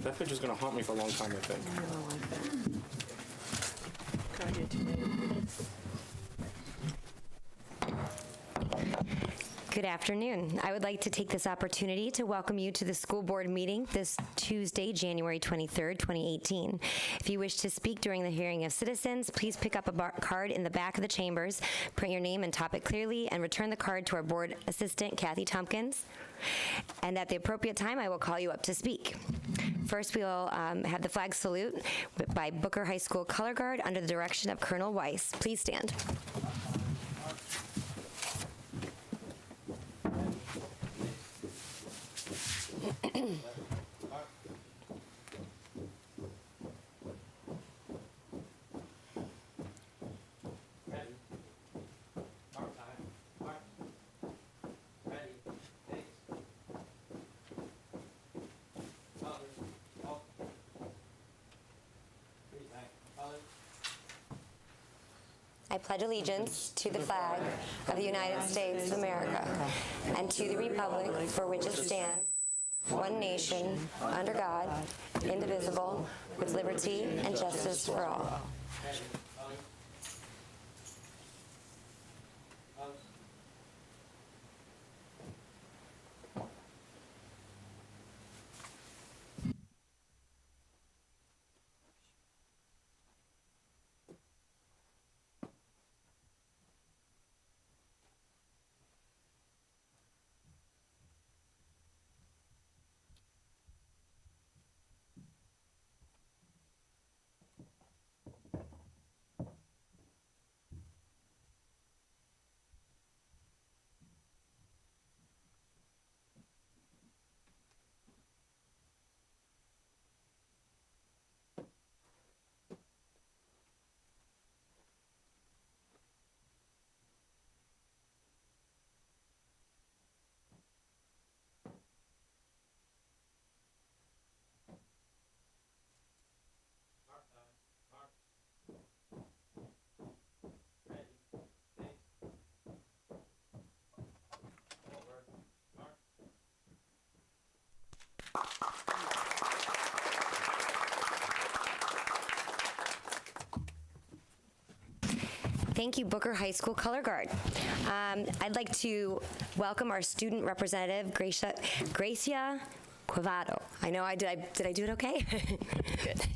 That picture's gonna haunt me for a long time, I think. I don't like that. Got here today. Good afternoon. I would like to take this opportunity to welcome you to the school board meeting this Tuesday, January 23rd, 2018. If you wish to speak during the hearing of citizens, please pick up a card in the back of the chambers, print your name and topic clearly, and return the card to our board assistant, Kathy Tompkins. And at the appropriate time, I will call you up to speak. First, we will have the flag salute by Booker High School Color Guard under the direction of Colonel Weiss. Please stand. I pledge allegiance to the flag of the United States of America and to the republic for which it stands, one nation, under God, indivisible, with liberty and justice for all. Thank you, Booker High School Color Guard. I'd like to welcome our student representative, Gracia Quavado. I know did I do it okay? Good.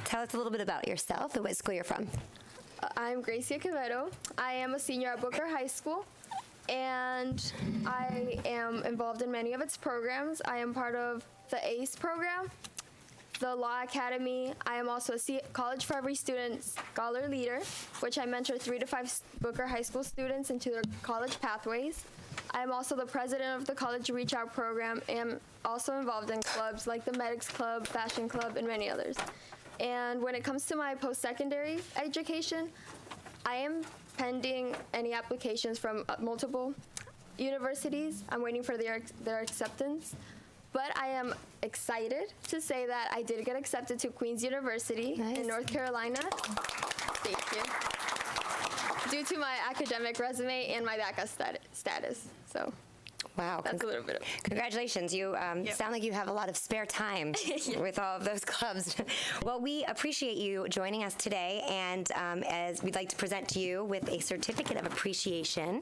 Tell us a little bit about yourself and what school you're from. I'm Gracia Quevedo. I am a senior at Booker High School, and I am involved in many of its programs. I am part of the ACE program, the Law Academy. I am also a College for Every Student Scholar Leader, which I mentor 3 to 5 Booker High School students into their college pathways. I am also the president of the College Reach Out program and also involved in clubs like the Medics Club, Fashion Club, and many others. And when it comes to my post-secondary education, I am pending any applications from multiple universities. I'm waiting for their acceptance. But I am excited to say that I did get accepted to Queen's University in North Carolina. Thank you. Due to my academic resume and my DACA status. So Wow. that's a little bit of Congratulations. You sound like you have a lot of spare time with all of those clubs. Well, we appreciate you joining us today, and as we'd like to present to you with a certificate of appreciation.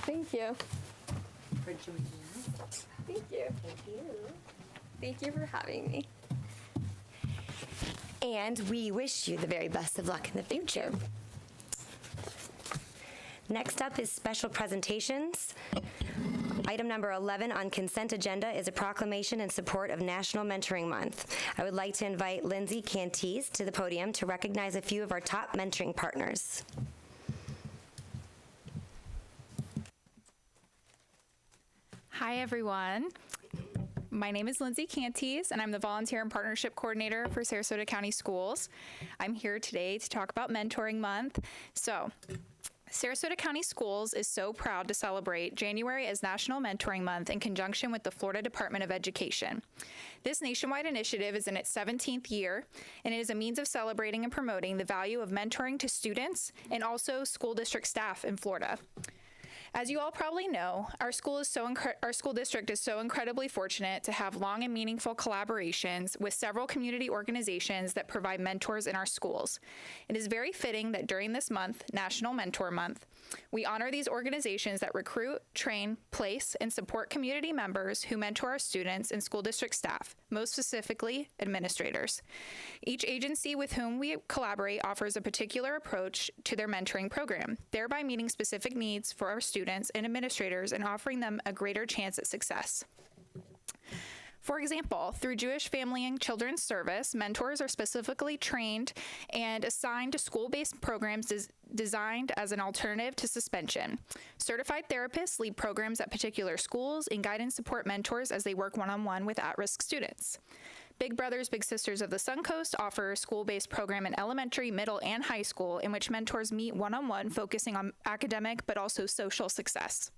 Thank you. For joining us. Thank you. Thank you. Thank you for having me. And we wish you the very best of luck in the future. Next up is special presentations. Item number 11 on consent agenda is a proclamation in support of National Mentoring Month. I would like to invite Lindsay Canties to the podium to recognize a few of our top mentoring partners. Hi, everyone. My name is Lindsay Canties, and I'm the Volunteer and Partnership Coordinator for Sarasota County Schools. I'm here today to talk about Mentoring Month. So, Sarasota County Schools is so proud to celebrate January as National Mentoring Month in conjunction with the Florida Department of Education. This nationwide initiative is in its 17th year, and it is a means of celebrating and promoting the value of mentoring to students and also school district staff in Florida. As you all probably know, our school district is so incredibly fortunate to have long and meaningful collaborations with several community organizations that provide mentors in our schools. It is very fitting that during this month, National Mentor Month, we honor these organizations that recruit, train, place, and support community members who mentor our students and school district staff, most specifically administrators. Each agency with whom we collaborate offers a particular approach to their mentoring program, thereby meeting specific needs for our students and administrators and offering them a greater chance at success. For example, through Jewish Family and Children's Service, mentors are specifically trained and assigned to school-based programs designed as an alternative to suspension. Certified therapists lead programs at particular schools and guide and support mentors as they work one-on-one with at-risk students. Big Brothers Big Sisters of the Suncoast offer a school-based program in elementary, middle, and high school in which mentors meet one-on-one, focusing on academic but also social success.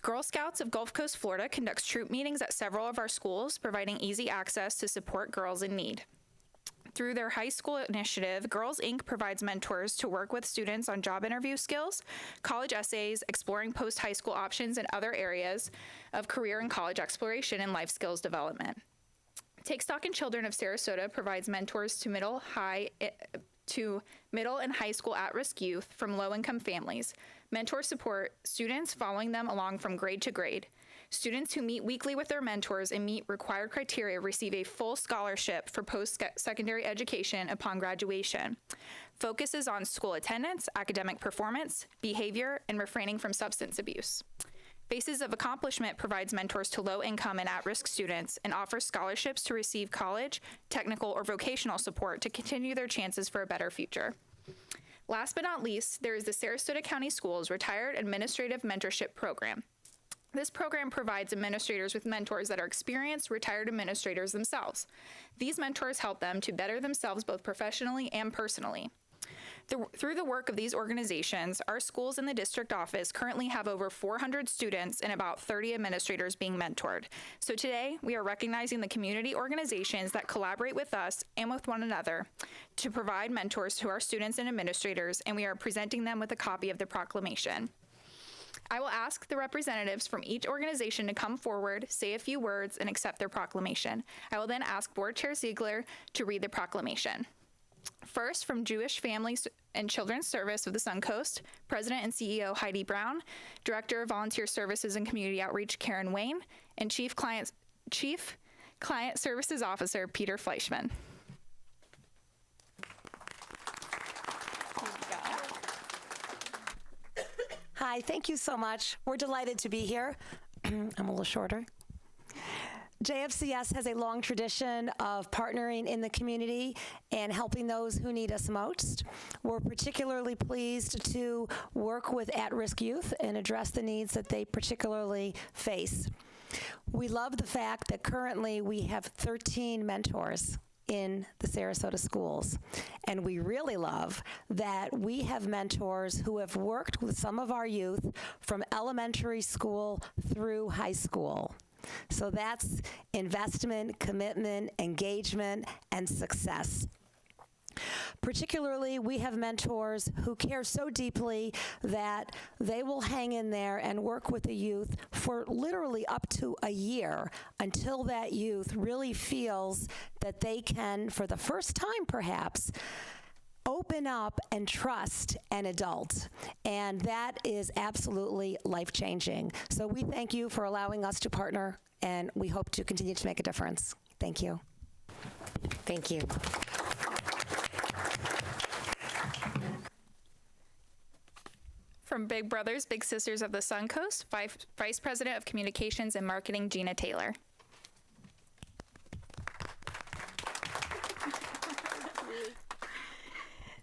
Girl Scouts of Gulf Coast, Florida conducts troop meetings at several of our schools, providing easy access to support girls in need. Through their high school initiative, Girls Inc. provides mentors to work with students on job interview skills, college essays, exploring post-high school options, and other areas of career and college exploration and life skills development. Take Stock in Children of Sarasota provides mentors to middle and high school at-risk youth from low-income families. Mentors support students following them along from grade to grade. Students who meet weekly with their mentors and meet required criteria receive a full scholarship for post-secondary education upon graduation. Focuses on school attendance, academic performance, behavior, and refraining from substance abuse. Faces of Accomplishment provides mentors to low-income and at-risk students and offers scholarships to receive college, technical, or vocational support to continue their chances for a better future. Last but not least, there is the Sarasota County Schools Retired Administrative Mentorship Program. This program provides administrators with mentors that are experienced retired administrators themselves. These mentors help them to better themselves both professionally and personally. Through the work of these organizations, our schools in the district office currently have over 400 students and about 30 administrators being mentored. So today, we are recognizing the community organizations that collaborate with us and with one another to provide mentors to our students and administrators, and we are presenting them with a copy of the proclamation. I will ask the representatives from each organization to come forward, say a few words, and accept their proclamation. I will then ask Board Chair Ziegler to read the proclamation. First, from Jewish Family and Children's Service of the Suncoast, President and CEO Heidi Brown, Director of Volunteer Services and Community Outreach Karen Wayne, and Chief Client Services Officer Peter Fleischman. Hi, thank you so much. We're delighted to be here. I'm a little shorter. JFCS has a long tradition of partnering in the community and helping those who need us most. We're particularly pleased to work with at-risk youth and address the needs that they particularly face. We love the fact that currently we have 13 mentors in the Sarasota schools. And we really love that we have mentors who have worked with some of our youth from elementary school through high school. So that's investment, commitment, engagement, and success. Particularly, we have mentors who care so deeply that they will hang in there and work with the youth for literally up to a year until that youth really feels that they can, for the first time perhaps, open up and trust an adult. And that is absolutely life-changing. So we thank you for allowing us to partner, and we hope to continue to make a difference. Thank you. Thank you. From Big Brothers Big Sisters of the Suncoast, Vice President of Communications and Marketing, Gina Taylor.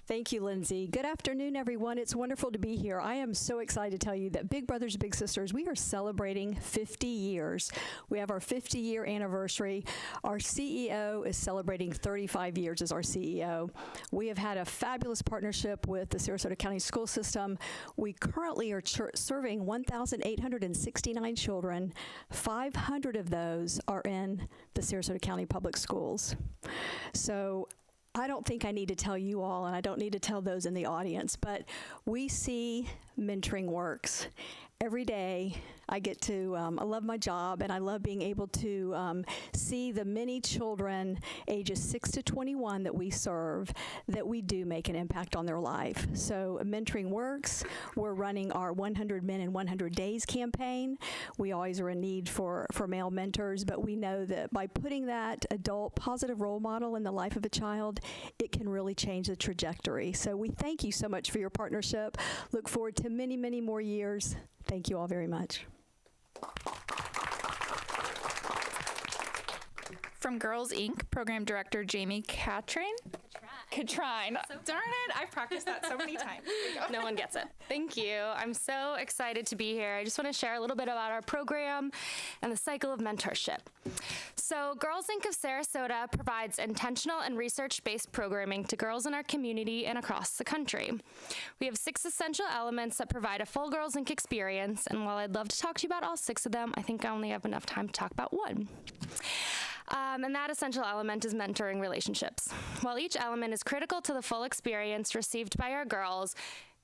Thank you, Lindsay. Good afternoon, everyone. It's wonderful to be here. I am so excited to tell you that Big Brothers Big Sisters, we are celebrating 50 years. We have our 50-year anniversary. Our CEO is celebrating 35 years as our CEO. We have had a fabulous partnership with the Sarasota County School System. We currently are serving 1,869 children. 500 of those are in the Sarasota County Public Schools. So I don't think I need to tell you all, and I don't need to tell those in the audience, but we see mentoring works. every day I get to, I love my job, and I love being able to see the many children ages 6 to 21 that we serve, that we do make an impact on their life. So mentoring works. We're running our 100 Men in 100 Days campaign. We always are in need for male mentors, but we know that by putting that adult positive role model in the life of a child, it can really change the trajectory. So we thank you so much for your partnership. Look forward to many, many more years. Thank you all very much. From Girls Inc., Program Director Jamie Catrine. Darn it, I've practiced that so many times. No one gets it. Thank you. I'm so excited to be here. I just want to share a little bit about our program and the cycle of mentorship. So Girls Inc. of Sarasota provides intentional and research-based programming to girls in our community and across the country. We have 6 essential elements that provide a full Girls Inc. experience, and while I'd love to talk to you about all 6 of them, I think I only have enough time to talk about one. And that essential element is mentoring relationships. While each element is critical to the full experience received by our girls,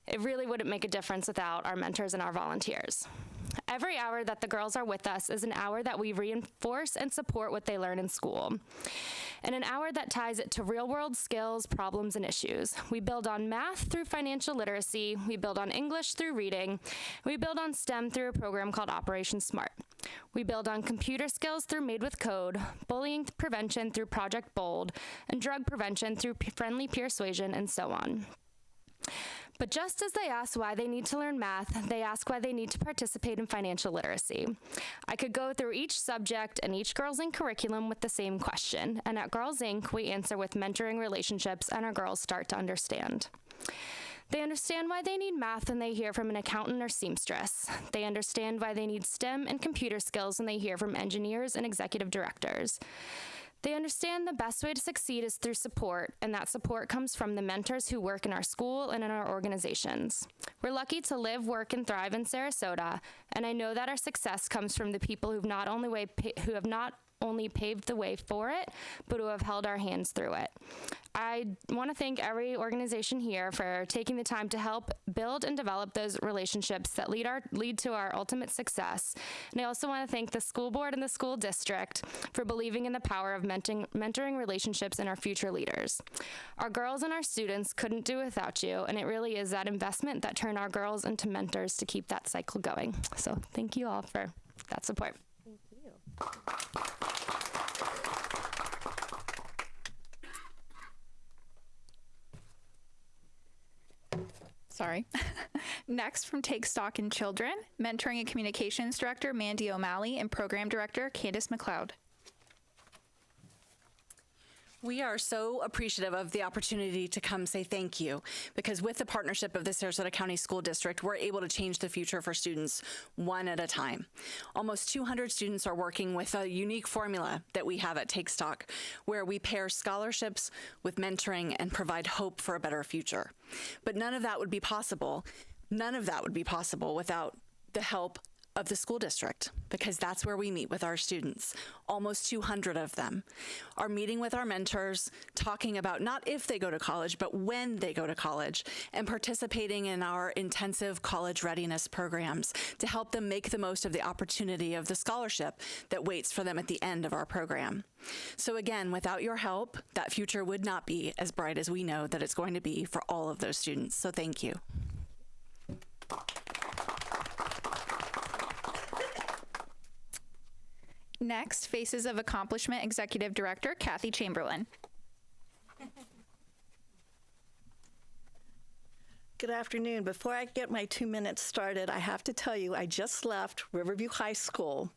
it really wouldn't make a difference without our mentors and our volunteers. Every hour that the girls are with us is an hour that we reinforce and support what they learn in school, and an hour that ties it to real-world skills, problems, and issues. We build on math through financial literacy, we build on English through reading, we build on STEM through a program called Operation SMART. We build on computer skills through Made with Code, bullying prevention through Project Bold, and drug prevention through Friendly Persuasion, and so on. But just as they ask why they need to learn math, they ask why they need to participate in financial literacy. I could go through each subject and each Girls Inc. curriculum with the same question, and at Girls Inc., we answer with mentoring relationships, and our girls start to understand. They understand why they need math when they hear from an accountant or seamstress. They understand why they need STEM and computer skills when they hear from engineers and executive directors. They understand the best way to succeed is through support, and that support comes from the mentors who work in our school and in our organizations. We're lucky to live, work, and thrive in Sarasota, and I know that our success comes from the people who have not only paved the way for it, but who have held our hands through it. I want to thank every organization here for taking the time to help build and develop those relationships that lead to our ultimate success. And I also want to thank the school board and the school district for believing in the power of mentoring relationships in our future leaders. Our girls and our students couldn't do without you, and it really is that investment that turned our girls into mentors to keep that cycle going. So thank you all for that support. Thank you. Sorry. Next, from Take Stock in Children, Mentoring and Communications Director Mandy O'Malley and Program Director Candace McLeod. We are so appreciative of the opportunity to come say thank you, because with the partnership of the Sarasota County School District, we're able to change the future for students one at a time. Almost 200 students are working with a unique formula that we have at Take Stock, where we pair scholarships with mentoring and provide hope for a better future. But none of that would be possible without the help of the school district, because that's where we meet with our students, almost 200 of them, are meeting with our mentors, talking about not if they go to college, but when they go to college, and participating in our intensive college readiness programs to help them make the most of the opportunity of the scholarship that waits for them at the end of our program. So again, without your help, that future would not be as bright as we know that it's going to be for all of those students. So thank you. Next, Faces of Accomplishment Executive Director Kathy Chamberlain. Good afternoon. Before I get my 2 minutes started, I have to tell you, I just left Riverview High School,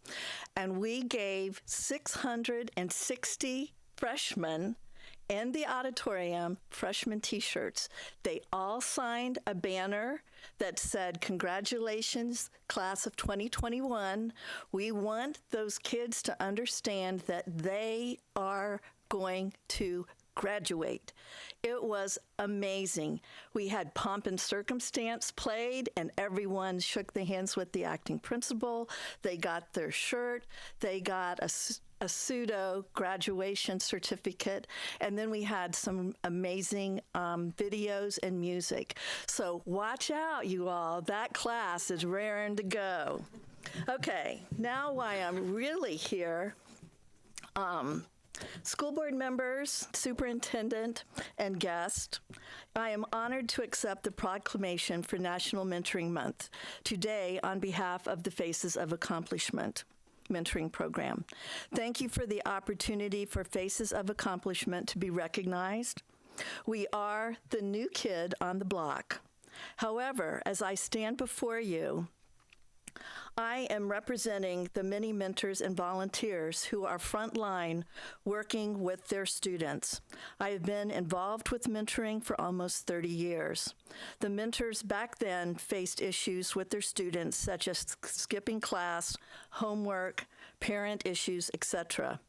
and we gave 660 freshmen in the auditorium freshman t-shirts. They all signed a banner that said, "Congratulations, class of 2021. We want those kids to understand that they are going to graduate." It was amazing. We had Pomp and Circumstance played, and everyone shook the hands with the acting principal. They got their shirt. They got a pseudo graduation certificate, and then we had some amazing videos and music. So watch out, you all. That class is raring to go. Okay, now why I'm really here. School board members, superintendent, and guests, I am honored to accept the proclamation for National Mentoring Month today on behalf of the Faces of Accomplishment mentoring program. Thank you for the opportunity for Faces of Accomplishment to be recognized. We are the new kid on the block. However, as I stand before you, I am representing the many mentors and volunteers who are frontline working with their students. I have been involved with mentoring for almost 30 years. The mentors back then faced issues with their students such as skipping class, homework, parent issues, etc.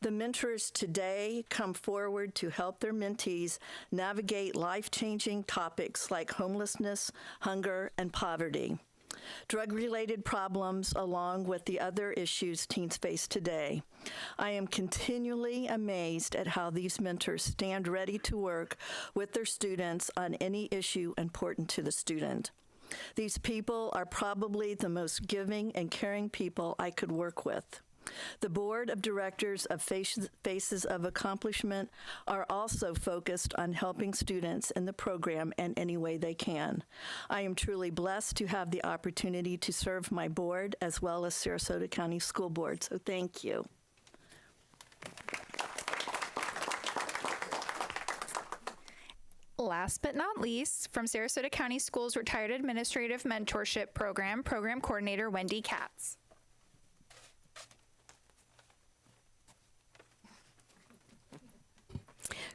The mentors today come forward to help their mentees navigate life-changing topics like homelessness, hunger, and poverty. Drug-related problems, along with the other issues teens face today. I am continually amazed at how these mentors stand ready to work with their students on any issue important to the student. These people are probably the most giving and caring people I could work with. The board of directors of Faces of Accomplishment are also focused on helping students in the program in any way they can. I am truly blessed to have the opportunity to serve my board as well as Sarasota County School Board, so thank you. Last but not least, from Sarasota County Schools Retired Administrative Mentorship Program, Program Coordinator Wendy Katz.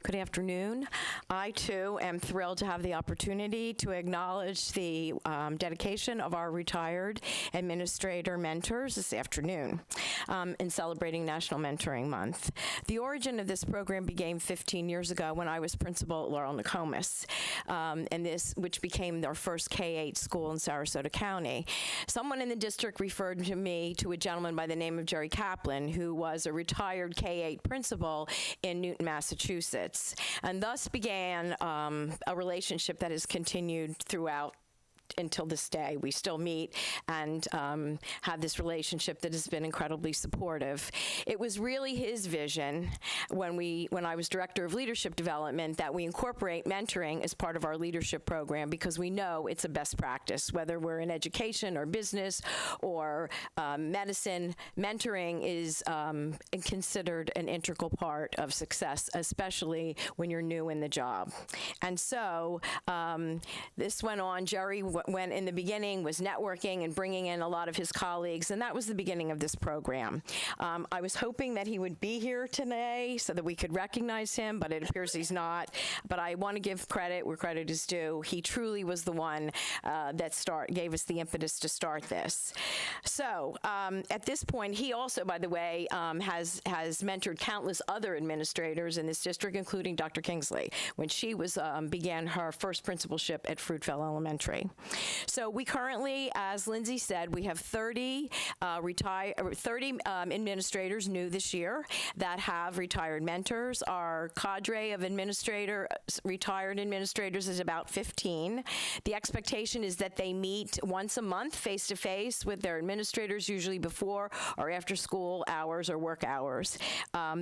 Good afternoon. I, too, am thrilled to have the opportunity to acknowledge the dedication of our retired administrator mentors this afternoon in celebrating National Mentoring Month. The origin of this program began 15 years ago when I was principal at Laurel Nokomis, which became our first K-8 school in Sarasota County. Someone in the district referred to me to a gentleman by the name of Jerry Kaplan, who was a retired K-8 principal in Newton, Massachusetts. And thus began a relationship that has continued throughout until this day. We still meet and have this relationship that has been incredibly supportive. It was really his vision when I was Director of Leadership Development that we incorporate mentoring as part of our leadership program because we know it's a best practice. Whether we're in education or business or medicine, mentoring is considered an integral part of success, especially when you're new in the job. And so this went on. Jerry when in the beginning was networking and bringing in a lot of his colleagues, and that was the beginning of this program. I was hoping that he would be here today so that we could recognize him, but it appears he's not. But I want to give credit where credit is due. He truly was the one that gave us the impetus to start this. So at this point, he also, by the way, has mentored countless other administrators in this district, including Dr. Kingsley, when she began her first principalship at Fruitvale Elementary. So we currently, as Lindsay said, we have 30 administrators new this year that have retired mentors. Our cadre of retired administrators is about 15. The expectation is that they meet once a month face-to-face with their administrators, usually before or after school hours or work hours.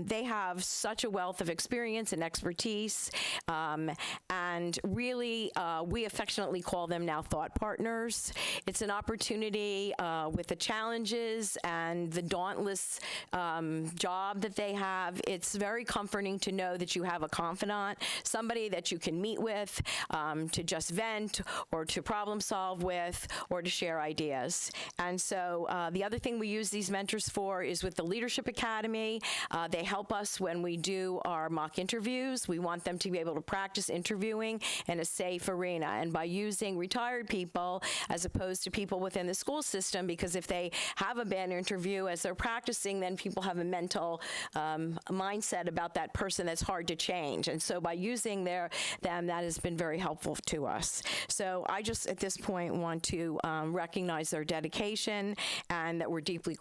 They have such a wealth of experience and expertise, and really, we affectionately call them now thought partners. It's an opportunity with the challenges and the dauntless job that they have. It's very comforting to know that you have a confidant, somebody that you can meet with, to just vent or to problem solve with or to share ideas. And so the other thing we use these mentors for is with the Leadership Academy. They help us when we do our mock interviews. We want them to be able to practice interviewing in a safe arena. And by using retired people as opposed to people within the school system, because if they have a bad interview as they're practicing, then people have a mental mindset about that person that's hard to change. And so by using them, that has been very helpful to us. So I just at this point want to recognize their dedication and that we're deeply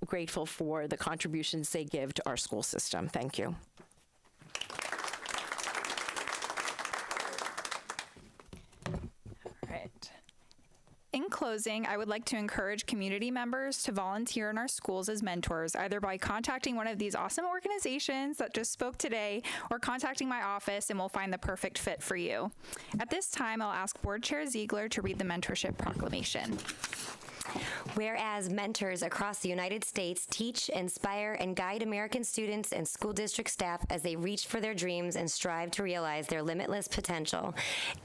grateful for the contributions they give to our school system. Thank you. In closing, I would like to encourage community members to volunteer in our schools as mentors, either by contacting one of these awesome organizations that just spoke today or contacting my office, and we'll find the perfect fit for you. At this time, I'll ask Board Chair Ziegler to read the mentorship proclamation. Whereas mentors across the United States teach, inspire, and guide American students and school district staff as they reach for their dreams and strive to realize their limitless potential.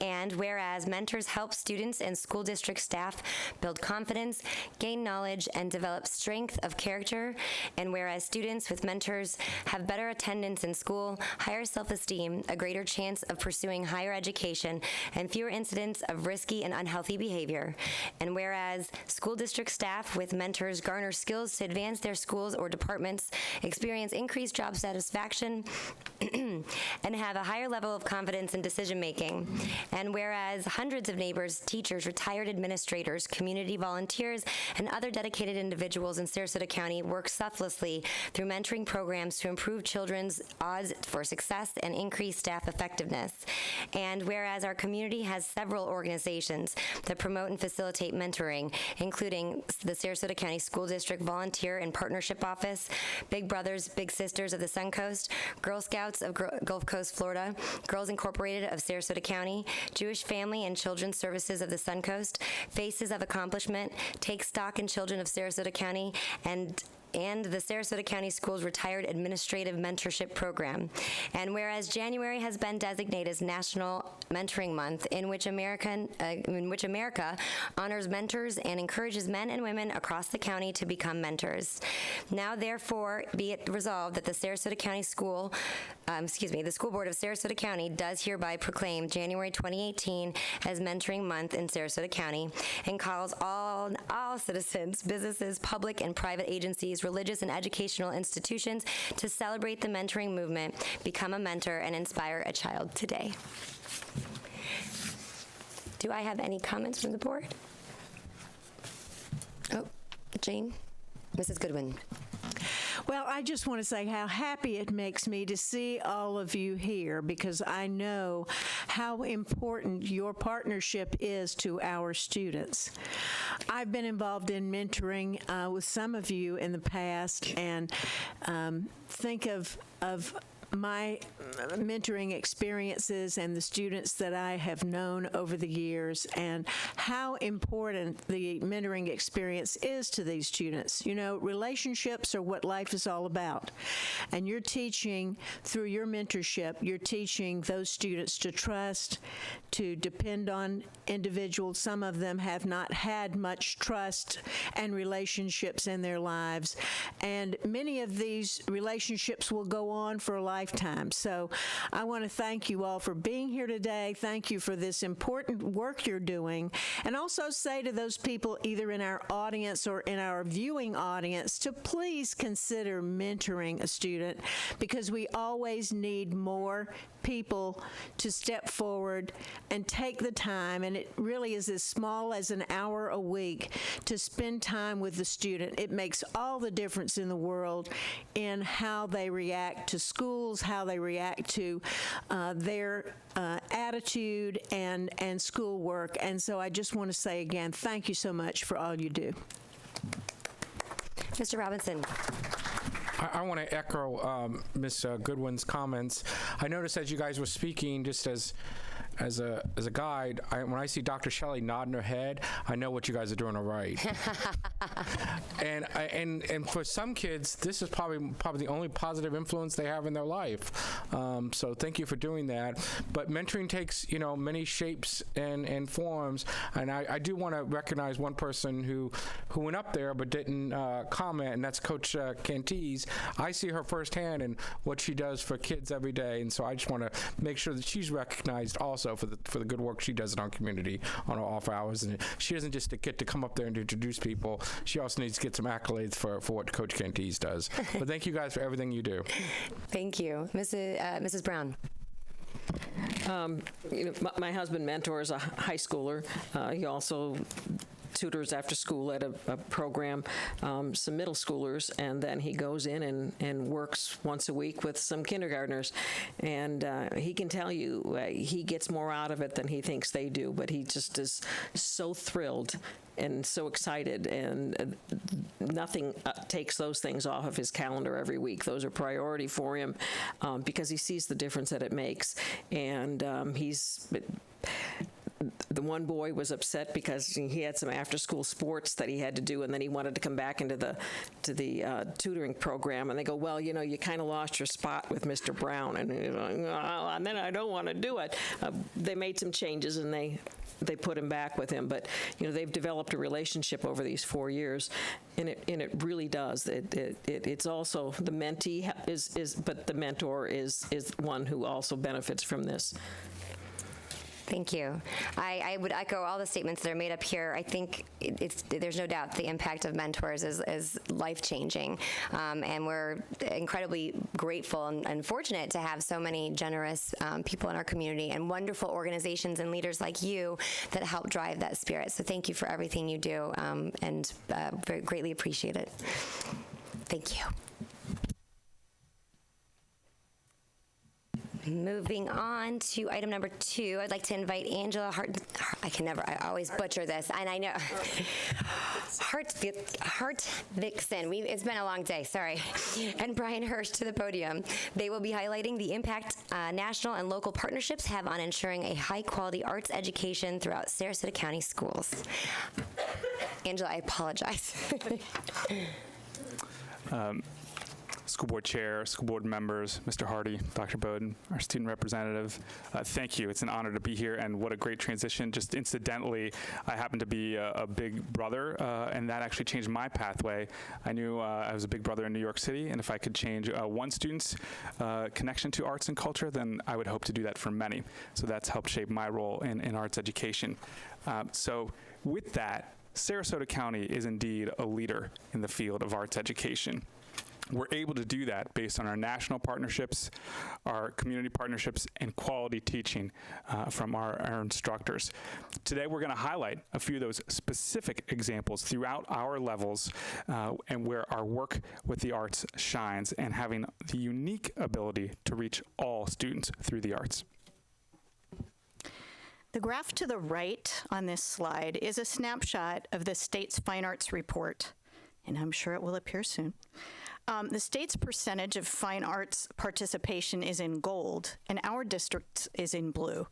And whereas mentors help students and school district staff build confidence, gain knowledge, and develop strength of character. And whereas students with mentors have better attendance in school, higher self-esteem, a greater chance of pursuing higher education, and fewer incidents of risky and unhealthy behavior. And whereas school district staff with mentors garner skills to advance their schools or departments, experience increased job satisfaction, and have a higher level of confidence in decision-making. And whereas hundreds of neighbors, teachers, retired administrators, community volunteers, and other dedicated individuals in Sarasota County work selflessly through mentoring programs to improve children's odds for success and increase staff effectiveness. And whereas our community has several organizations that promote and facilitate mentoring, including the Sarasota County School District Volunteer and Partnership Office, Big Brothers, Big Sisters of the Suncoast, Girl Scouts of Gulf Coast, Florida, Girls Incorporated of Sarasota County, Jewish Family and Children's Services of the Suncoast, Faces of Accomplishment, Take Stock in Children of Sarasota County, and the Sarasota County Schools Retired Administrative Mentorship Program. And whereas January has been designated as National Mentoring Month, in which America honors mentors and encourages men and women across the county to become mentors. Now, therefore, be it resolved that the Sarasota County the School Board of Sarasota County does hereby proclaim January 2018 as Mentoring Month in Sarasota County, and calls all citizens, businesses, public and private agencies, religious and educational institutions to celebrate the mentoring movement, become a mentor, and inspire a child today. Do I have any comments from the board? Oh, Jane? Mrs. Goodwin. Well, I just want to say how happy it makes me to see all of you here, because I know how important your partnership is to our students. I've been involved in mentoring with some of you in the past, and think of my mentoring experiences and the students that I have known over the years, and how important the mentoring experience is to these students. You know, relationships are what life is all about. And you're teaching, through your mentorship, you're teaching those students to trust, to depend on individuals. Some of them have not had much trust and relationships in their lives. And many of these relationships will go on for a lifetime. So I want to thank you all for being here today. Thank you for this important work you're doing. And also say to those people either in our audience or in our viewing audience to please consider mentoring a student, because we always need more people to step forward and take the time, and it really is as small as an hour a week, to spend time with the student. It makes all the difference in the world in how they react to schools, how they react to their attitude and schoolwork. And so I just want to say again, thank you so much for all you do. Mr. Robinson. I want to echo Ms. Goodwin's comments. I noticed as you guys were speaking, just as a guide, when I see Dr. Shelley nodding her head, I know what you guys are doing all right. and for some kids, this is probably the only positive influence they have in their life. So thank you for doing that. But mentoring takes many shapes and forms. And I do want to recognize one person who went up there but didn't comment, and that's Coach Canties. I see her firsthand and what she does for kids every day, and so I just want to make sure that she's recognized also also for the good work she does in our community on our off hours. And she doesn't just get to come up there and introduce people. She also needs to get some accolades for what Coach Canties does. But thank you guys for everything you do. Thank you. Mrs. Brown. My husband mentors a high schooler. He also tutors after school at a program, some middle schoolers, and then he goes in and works once a week with some kindergartners. And he can tell you he gets more out of it than he thinks they do, but he just is so thrilled and so excited, and nothing takes those things off of his calendar every week. Those are priority for him because he sees the difference that it makes. And the one boy was upset because he had some after-school sports that he had to do, and then he wanted to come back into the tutoring program. And they go, well, you kind of lost your spot with Mr. Brown, and he's like, oh, and then I don't want to do it. They made some changes, and they put him back with him. But they've developed a relationship over these 4 years, and it really does. It's also the mentee but the mentor is one who also benefits from this. Thank you. I would echo all the statements that are made up here. I think there's no doubt the impact of mentors is life-changing, and we're incredibly grateful and fortunate to have so many generous people in our community and wonderful organizations and leaders like you that help drive that spirit. So thank you for everything you do, and very greatly appreciate it. Thank you. Moving on to item number 2, I'd like to invite Angela I always butcher this, and I know. Hartvigsen, it's been a long day, sorry. And Brian Hirsch to the podium. They will be highlighting the impact national and local partnerships have on ensuring a high-quality arts education throughout Sarasota County schools. Angela, I apologize. School board chair, school board members, Mr. Hardy, Dr. Bowden, our student representative, thank you. It's an honor to be here, and what a great transition. Just incidentally, I happen to be a big brother, and that actually changed my pathway. I knew I was a big brother in New York City, and if I could change one student's connection to arts and culture, then I would hope to do that for many. So that's helped shape my role in arts education. So with that, Sarasota County is indeed a leader in the field of arts education. We're able to do that based on our national partnerships, our community partnerships, and quality teaching from our instructors. Today, we're going to highlight a few of those specific examples throughout our levels and where our work with the arts shines, and having the unique ability to reach all students through the arts. The graph to the right on this slide is a snapshot of the state's fine arts report, and I'm sure it will appear soon. The state's percentage of fine arts participation is in gold, and our district is in blue.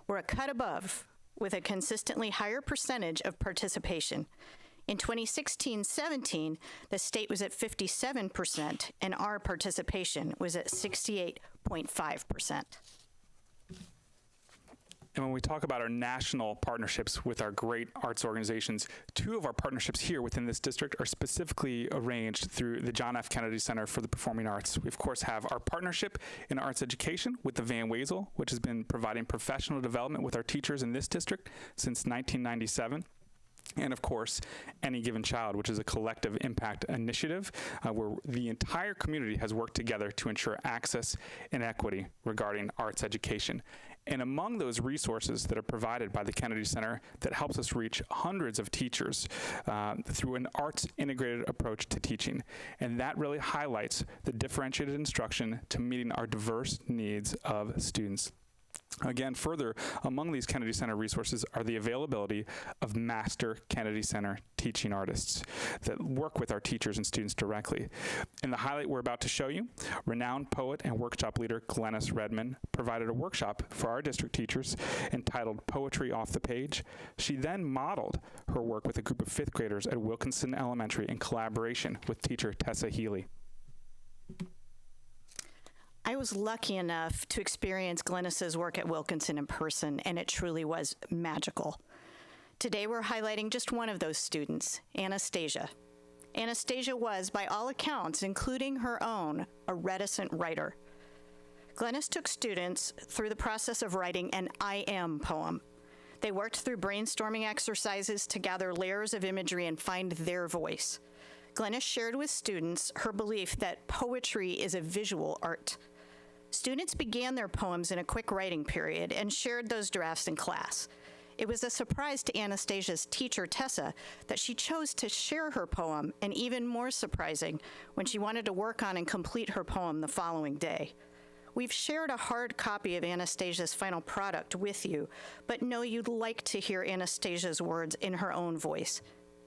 We're a cut above, with a consistently higher percentage of participation. In 2016-17, the state was at 57%, and our participation was at 68.5%. And when we talk about our national partnerships with our great arts organizations, 2 of our partnerships here within this district are specifically arranged through the John F. Kennedy Center for the Performing Arts. We, of course, have our partnership in arts education with the Van Wezel, which has been providing professional development with our teachers in this district since 1997. And of course, Any Given Child, which is a collective impact initiative where the entire community has worked together to ensure access and equity regarding arts education. And among those resources that are provided by the Kennedy Center that helps us reach hundreds of teachers through an arts integrated approach to teaching. And that really highlights the differentiated instruction to meeting our diverse needs of students. Again, further, among these Kennedy Center resources are the availability of master Kennedy Center teaching artists that work with our teachers and students directly. In the highlight we're about to show you, renowned poet and workshop leader Glennis Redman provided a workshop for our district teachers entitled Poetry Off the Page. She then modeled her work with a group of 5th graders at Wilkinson Elementary in collaboration with teacher Tessa Healy. I was lucky enough to experience Glennis's work at Wilkinson in person, and it truly was magical. Today we're highlighting just one of those students, Anastasia. Anastasia was, by all accounts, including her own, a reticent writer. Glennis took students through the process of writing an I am poem. They worked through brainstorming exercises to gather layers of imagery and find their voice. Glennis shared with students her belief that poetry is a visual art. Students began their poems in a quick writing period and shared those drafts in class. It was a surprise to Anastasia's teacher, Tessa, that she chose to share her poem, and even more surprising when she wanted to work on and complete her poem the following day. We've shared a hard copy of Anastasia's final product with you, but know you'd like to hear Anastasia's words in her own voice.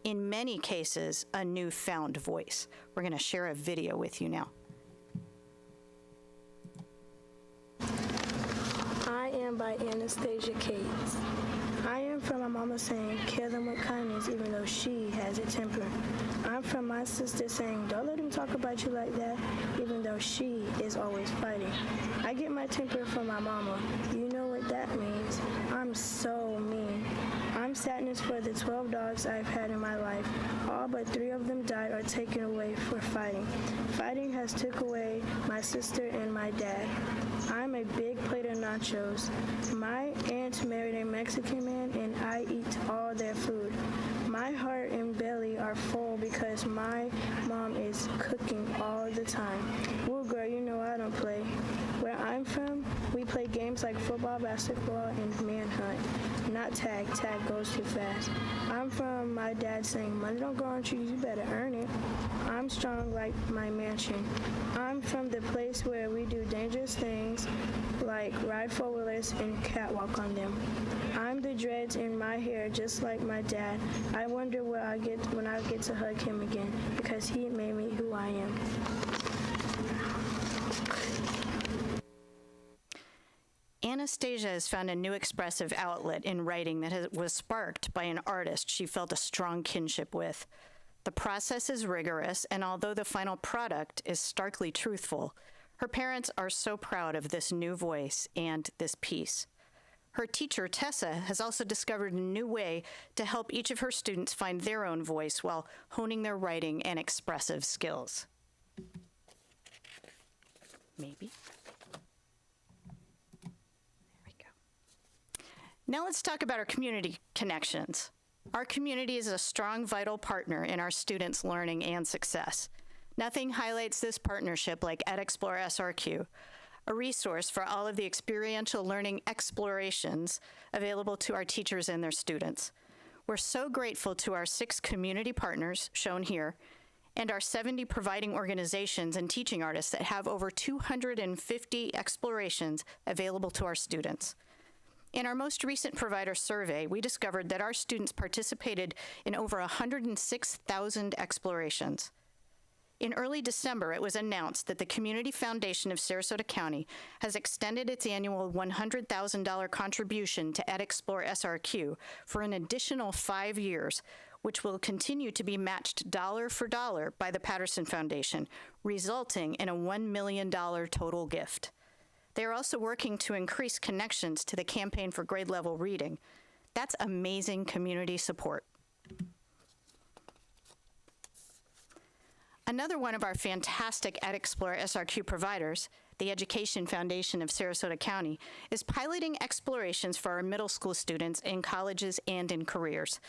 In many cases, a newfound voice. We're going to share a video with you now. I Am by Anastasia Cates. I am from my mama saying, kill them with kindness even though she has a temper. I'm from my sister saying, don't let him talk about you like that even though she is always fighting. I get my temper from my mama. You know what that means. I'm so mean. I'm sadness for the 12 dogs I've had in my life. All but 3 of them died or taken away for fighting. Fighting has took away my sister and my dad. I'm a big plate of nachos. My aunt married a Mexican man and I eat all their food. My heart and belly are full because my mom is cooking all the time. Well, girl, you know I don't play. Where I'm from, we play games like football, basketball, and manhunt. Not tag. Tag goes too fast. I'm from my dad saying, money don't go on trees, you better earn it. I'm strong like my mansion. I'm from the place where we do dangerous things like ride four-wheelers and catwalk on them. I'm the dreads in my hair just like my dad. I wonder where I get when I get to hug him again because he made me who I am. Anastasia has found a new expressive outlet in writing that was sparked by an artist she felt a strong kinship with. The process is rigorous, and although the final product is starkly truthful, her parents are so proud of this new voice and this piece. Her teacher, Tessa, has also discovered a new way to help each of her students find their own voice while honing their writing and expressive skills. Maybe. Now let's talk about our community connections. Our community is a strong, vital partner in our students' learning and success. Nothing highlights this partnership like EdExplore SRQ, a resource for all of the experiential learning explorations available to our teachers and their students. We're so grateful to our 6 community partners, shown here, and our 70 providing organizations and teaching artists that have over 250 explorations available to our students. In our most recent provider survey, we discovered that our students participated in over 106,000 explorations. In early December, it was announced that the Community Foundation of Sarasota County has extended its annual $100,000 contribution to EdExplore SRQ for an additional 5 years, which will continue to be matched dollar for dollar by the Patterson Foundation, resulting in a $1 million total gift. They are also working to increase connections to the Campaign for Grade Level Reading. That's amazing community support. Another one of our fantastic EdExplore SRQ providers, the Education Foundation of Sarasota County, is piloting explorations for our middle school students in colleges and in careers.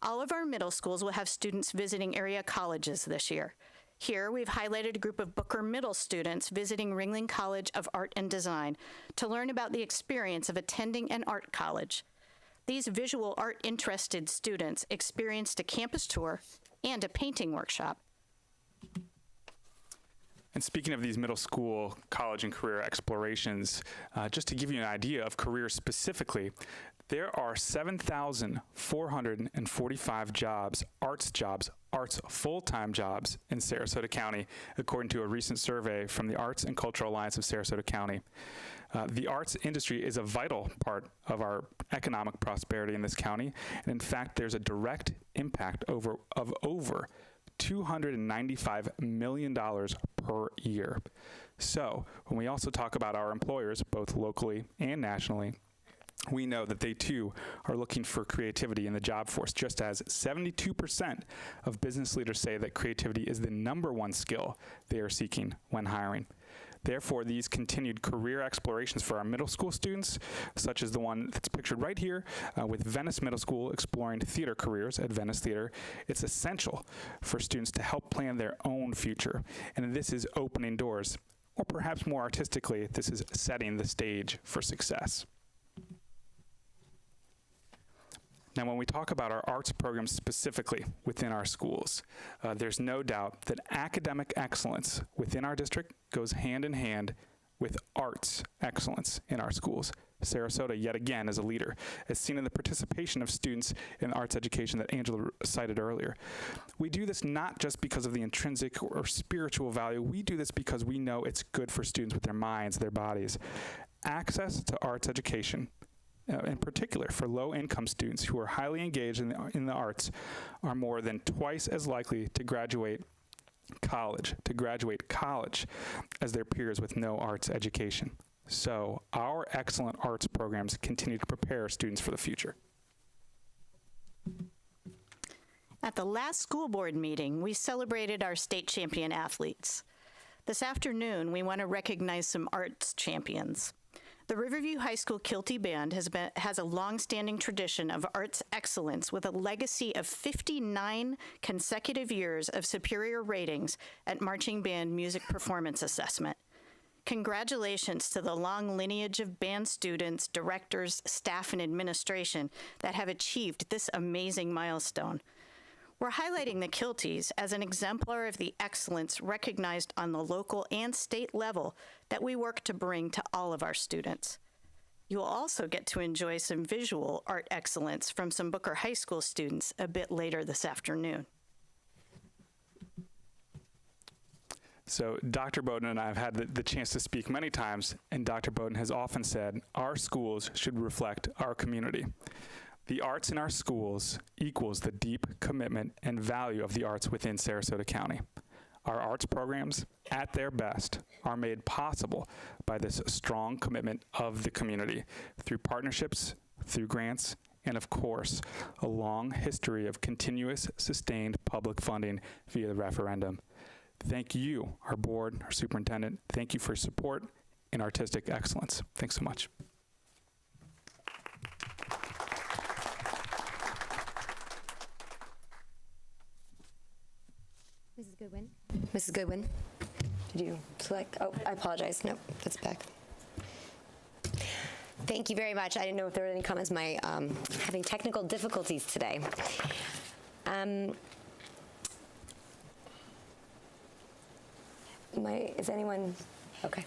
All of our middle schools will have students visiting area colleges this year. Here, we've highlighted a group of Booker Middle students visiting Ringling College of Art and Design to learn about the experience of attending an art college. These visual art-interested students experienced a campus tour and a painting workshop. And speaking of these middle school, college, and career explorations, just to give you an idea of careers specifically, there are 7,445 jobs, arts full-time jobs in Sarasota County, according to a recent survey from the Arts and Cultural Alliance of Sarasota County. The arts industry is a vital part of our economic prosperity in this county, and in fact, there's a direct impact of over $295 million per year. So, when we also talk about our employers, both locally and nationally, we know that they too are looking for creativity in the job force, just as 72% of business leaders say that creativity is the #1 skill they are seeking when hiring. Therefore, these continued career explorations for our middle school students, such as the one that's pictured right here with Venice Middle School exploring theater careers at Venice Theater, it's essential for students to help plan their own future. And this is opening doors, or perhaps more artistically, this is setting the stage for success. Now, when we talk about our arts programs specifically within our schools, there's no doubt that academic excellence within our district goes hand in hand with arts excellence in our schools. Sarasota, yet again, is a leader, as seen in the participation of students in arts education that Angela cited earlier. We do this not just because of the intrinsic or spiritual value. We do this because we know it's good for students with their minds, their bodies. Access to arts education, in particular for low-income students who are highly engaged in the arts, are more than twice as likely to graduate college as their peers with no arts education. So our excellent arts programs continue to prepare students for the future. At the last school board meeting, we celebrated our state champion athletes. This afternoon, we want to recognize some arts champions. The Riverview High School Kilty Band has a long-standing tradition of arts excellence with a legacy of 59 consecutive years of superior ratings at Marching Band Music Performance Assessment. Congratulations to the long lineage of band students, directors, staff, and administration that have achieved this amazing milestone. We're highlighting the Kilties as an exemplar of the excellence recognized on the local and state level that we work to bring to all of our students. You will also get to enjoy some visual art excellence from some Booker High School students a bit later this afternoon. So Dr. Bowden and I have had the chance to speak many times, and Dr. Bowden has often said, our schools should reflect our community. The arts in our schools equals the deep commitment and value of the arts within Sarasota County. Our arts programs, at their best, are made possible by this strong commitment of the community through partnerships, through grants, and of course, a long history of continuous, sustained public funding via the referendum. Thank you, our board, our superintendent. Thank you for your support in artistic excellence. Thanks so much. Mrs. Goodwin? Mrs. Goodwin, did you select? Oh, I apologize. No, that's back. Thank you very much. I didn't know if there were any comments. My having technical difficulties today. Is anyone, okay.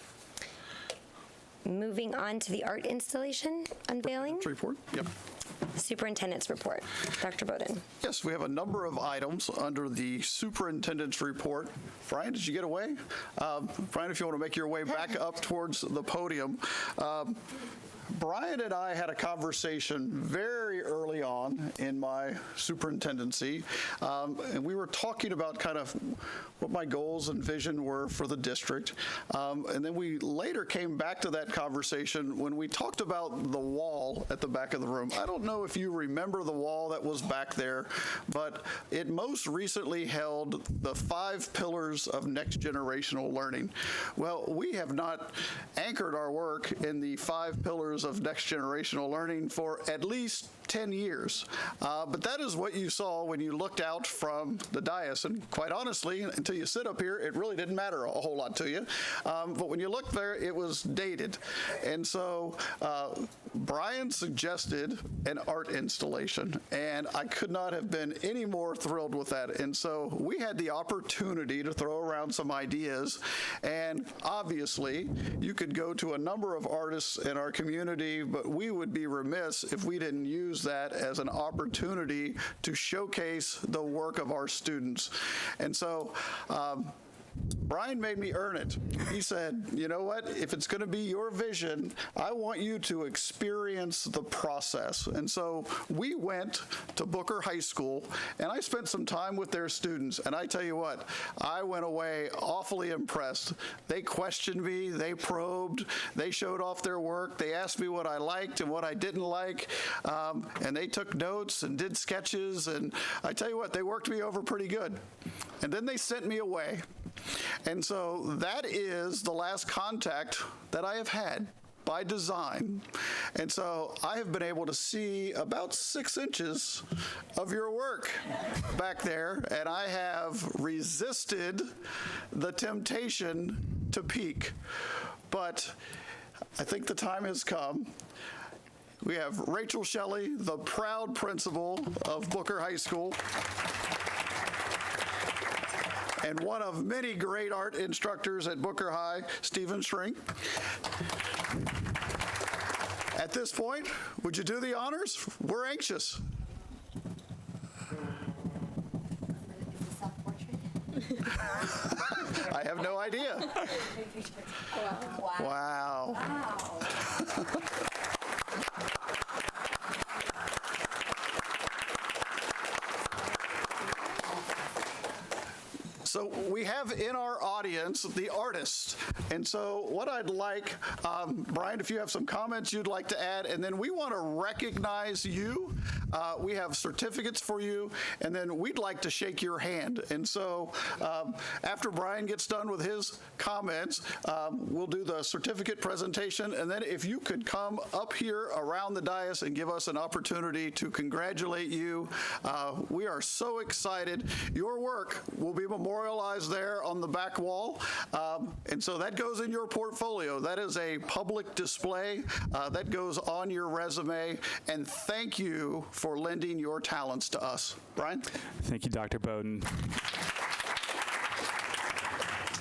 Moving on to the art installation unveiling. Report, yep. Superintendent's report. Dr. Bowden. Yes, we have a number of items under the superintendent's report. Brian, did you get away? Brian, if you want to make your way back up towards the podium. Brian and I had a conversation very early on in my superintendency, and we were talking about kind of what my goals and vision were for the district. And then we later came back to that conversation when we talked about the wall at the back of the room. I don't know if you remember the wall that was back there, but it most recently held the 5 pillars of next generational learning. Well, we have not anchored our work in the 5 pillars of next generational learning for at least 10 years. But that is what you saw when you looked out from the dais. And quite honestly, until you sit up here, it really didn't matter a whole lot to you. But when you look there, it was dated. And so Brian suggested an art installation, and I could not have been any more thrilled with that. And so we had the opportunity to throw around some ideas. And obviously, you could go to a number of artists in our community, but we would be remiss if we didn't use that as an opportunity to showcase the work of our students. And so Brian made me earn it. He said, you know what, if it's going to be your vision, I want you to experience the process. And so we went to Booker High School, and I spent some time with their students. And I tell you what, I went away awfully impressed. They questioned me, they probed, they showed off their work, they asked me what I liked and what I didn't like, and they took notes and did sketches. And I tell you what, they worked me over pretty good. And then they sent me away. And so that is the last contact that I have had by design. And so I have been able to see about 6 inches of your work back there, and I have resisted the temptation to peek. But I think the time has come. We have Rachel Shelley, the proud principal of Booker High School, and one of many great art instructors at Booker High, Stephen Shrink. At this point, would you do the honors? We're anxious. I have no idea. Wow. So we have in our audience the artists. And so what I'd like, Brian, if you have some comments you'd like to add, and then we want to recognize you. We have certificates for you, and then we'd like to shake your hand. And so after Brian gets done with his comments, we'll do the certificate presentation, and then if you could come up here around the dais and give us an opportunity to congratulate you. We are so excited. Your work will be memorialized there on the back wall, and so that goes in your portfolio. That is a public display. That goes on your resume, and thank you for lending your talents to us. Brian? Thank you, Dr. Bowden.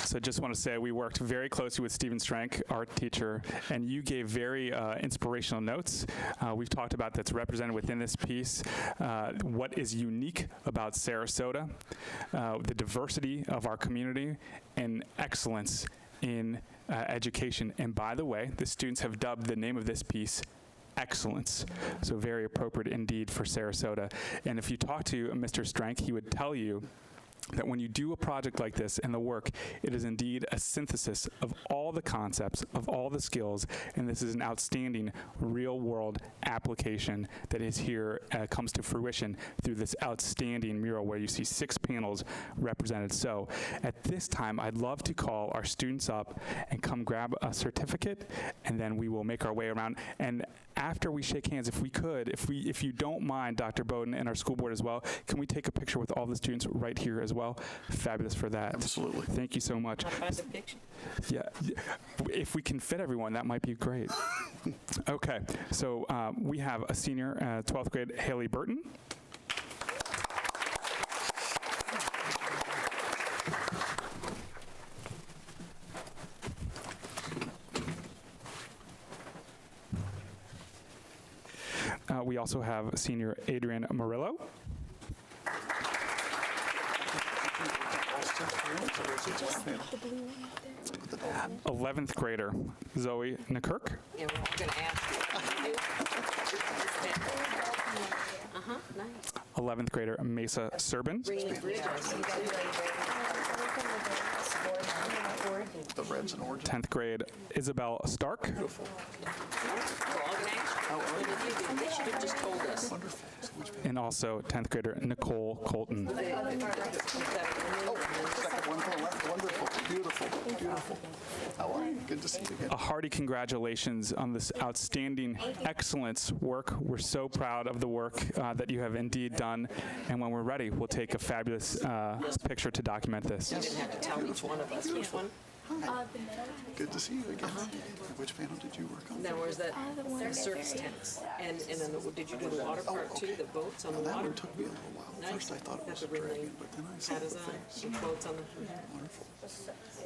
So just want to say we worked very closely with Stephen Strank, art teacher, and you gave very inspirational notes. We've talked about that's represented within this piece, what is unique about Sarasota, the diversity of our community, and excellence in education. And by the way, the students have dubbed the name of this piece Excellence. So very appropriate indeed for Sarasota. And if you talk to Mr. Strank, he would tell you that when you do a project like this and the work, it is indeed a synthesis of all the concepts, of all the skills, and this is an outstanding real-world application that is here, comes to fruition through this outstanding mural where you see 6 panels represented. So at this time, I'd love to call our students up and come grab a certificate, and then we will make our way around. And after we shake hands, if we could, if you don't mind, Dr. Bowden and our school board as well, can we take a picture with all the students right here as well? Fabulous for that. Absolutely. Thank you so much. Yeah, if we can fit everyone, that might be great. Okay, so we have a senior, 12th grade, Haley Burton. We also have senior Adrian Murillo. 11th grader Zoe Nikirk. Yeah, we're going to ask you. Nice. 11th grader Mesa Serbin. The reds and orange. 10th grade Isabel Stark. Beautiful. They should have just told us. And also 10th grader Nicole Colton. Oh, second one from left. Wonderful. Beautiful. Beautiful. How are you? Good to see you again. A hearty congratulations on this outstanding excellence work. We're so proud of the work that you have indeed done. And when we're ready, we'll take a fabulous picture to document this. You didn't have to tell each one of us which one. Good to see you again. Which panel did you work on? Now, where's that? The circus tents. And then did you do the water part too? The boats on the water? That one took me a little while. First I thought it was a dragon, but then I saw the face. Boats on the... Wonderful.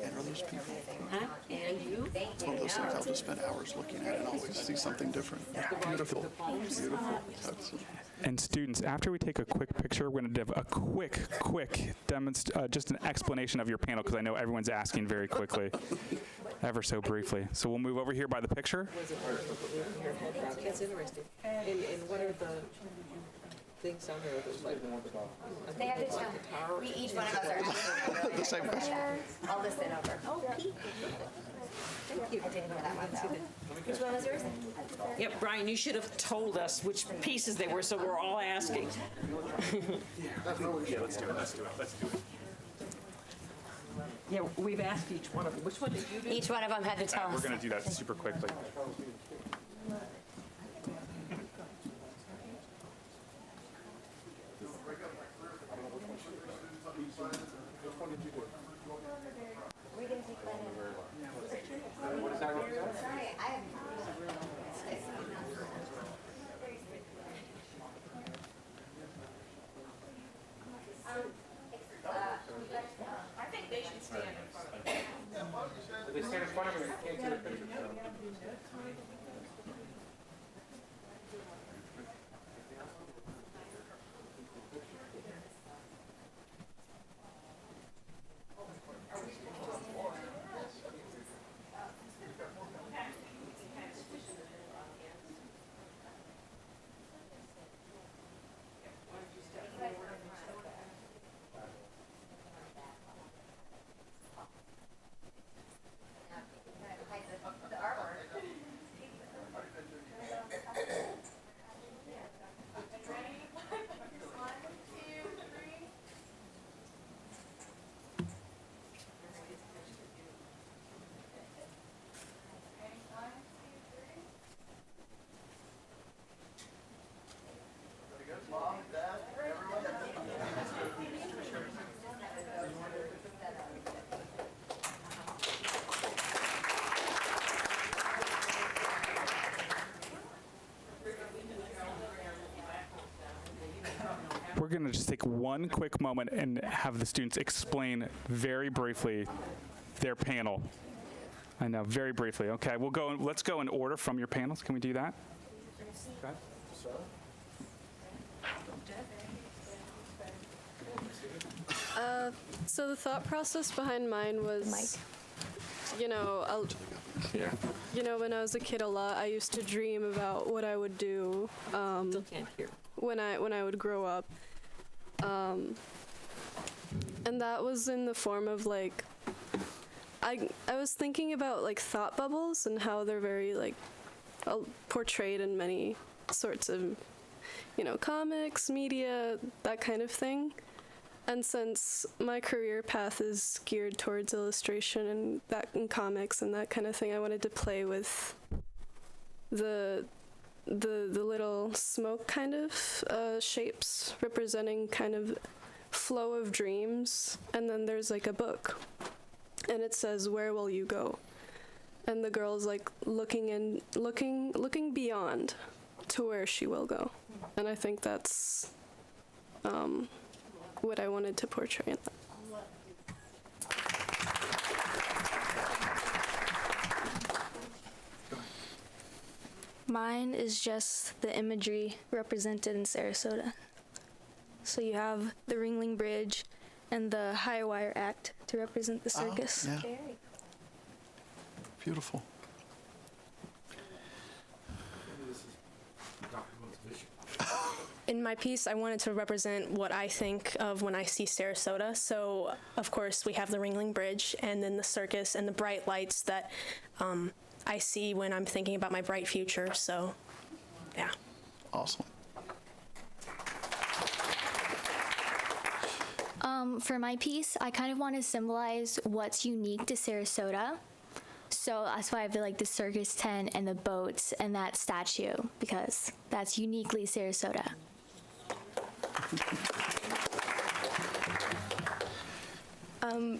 And are those people? Huh? And you? It's one of those things I'll just spend hours looking at and always see something different. Beautiful. Beautiful. And students, after we take a quick picture, we're going to give a quick just an explanation of your panel, because I know everyone's asking very quickly, ever so briefly. So we'll move over here by the picture. That's interesting. And what are the things down there? There's like, They have to tell. We each one of us are the same question. I'll list it over. Oh, Pete. Thank you. I didn't know that one, though. Which one was yours? Yep, Brian, you should have told us which pieces they were, so we're all asking. Yeah, let's do it. Yeah, we've asked each one of them. Which one did you do? Each one of them had to tell We're us. going to do that super quickly. They stand in front of him and can't see the picture. We're going to just take one quick moment and have the students explain very briefly their panel. I know, very briefly. Okay, let's go in order from your panels. Can we do that? Okay. So the thought process behind mine was, you know, when I was a kid a lot, I used to dream about what I would do when I would grow up. And that was in the form of like, I was thinking about like thought bubbles and how they're very like portrayed in many sorts of, comics, media, that kind of thing. And since my career path is geared towards illustration and comics and that kind of thing, I wanted to play with the little smoke kind of shapes representing kind of flow of dreams. And then there's like a book, and it says, "Where will you go?" And the girl's like looking beyond to where she will go. And I think that's what I wanted to portray in that. Mine is just the imagery represented in Sarasota. So you have the Ringling Bridge and the High Wire Act to represent the circus. Yeah. Beautiful. In my piece, I wanted to represent what I think of when I see Sarasota. So, of course, we have the Ringling Bridge and then the circus and the bright lights that I see when I'm thinking about my bright future. So, yeah. Awesome. For my piece, I kind of want to symbolize what's unique to Sarasota. So that's why I feel like the circus tent and the boats and that statue, because that's uniquely Sarasota.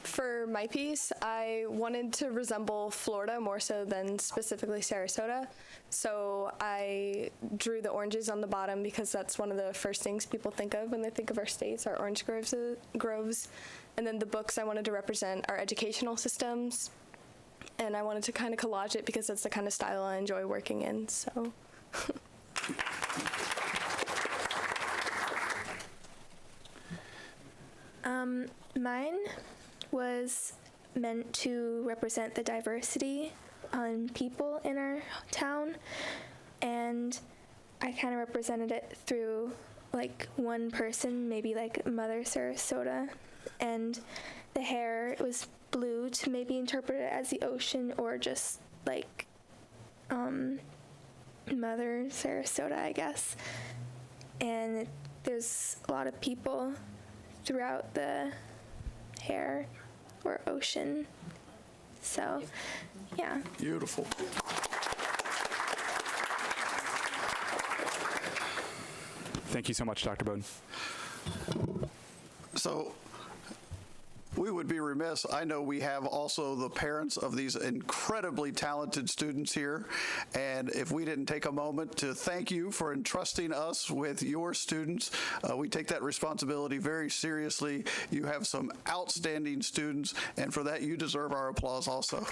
For my piece, I wanted to resemble Florida more so than specifically Sarasota. So I drew the oranges on the bottom because that's one of the first things people think of when they think of our states, our orange groves. And then the books I wanted to represent our educational systems. And I wanted to kind of collage it because that's the kind of style I enjoy working in, so. Mine was meant to represent the diversity on people in our town, and I kind of represented it through like one person, maybe like Mother Sarasota, and the hair was blue to maybe interpret it as the ocean or just like Mother Sarasota, I guess. And there's a lot of people throughout the hair or ocean. So, yeah. Beautiful. Thank you so much, Dr. Bowden. So we would be remiss. I know we have also the parents of these incredibly talented students here. And if we didn't take a moment to thank you for entrusting us with your students, we take that responsibility very seriously. You have some outstanding students, and for that, you deserve our applause also.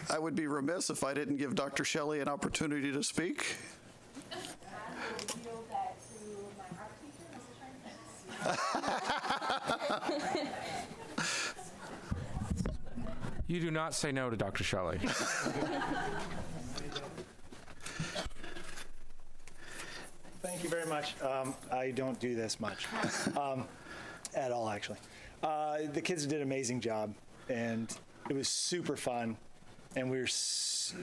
I would be remiss if I didn't give Dr. Shelley an opportunity to speak. You do not say no to Dr. Shelley. Thank you very much. I don't do this much at all, actually. The kids did an amazing job, and it was super fun, and we were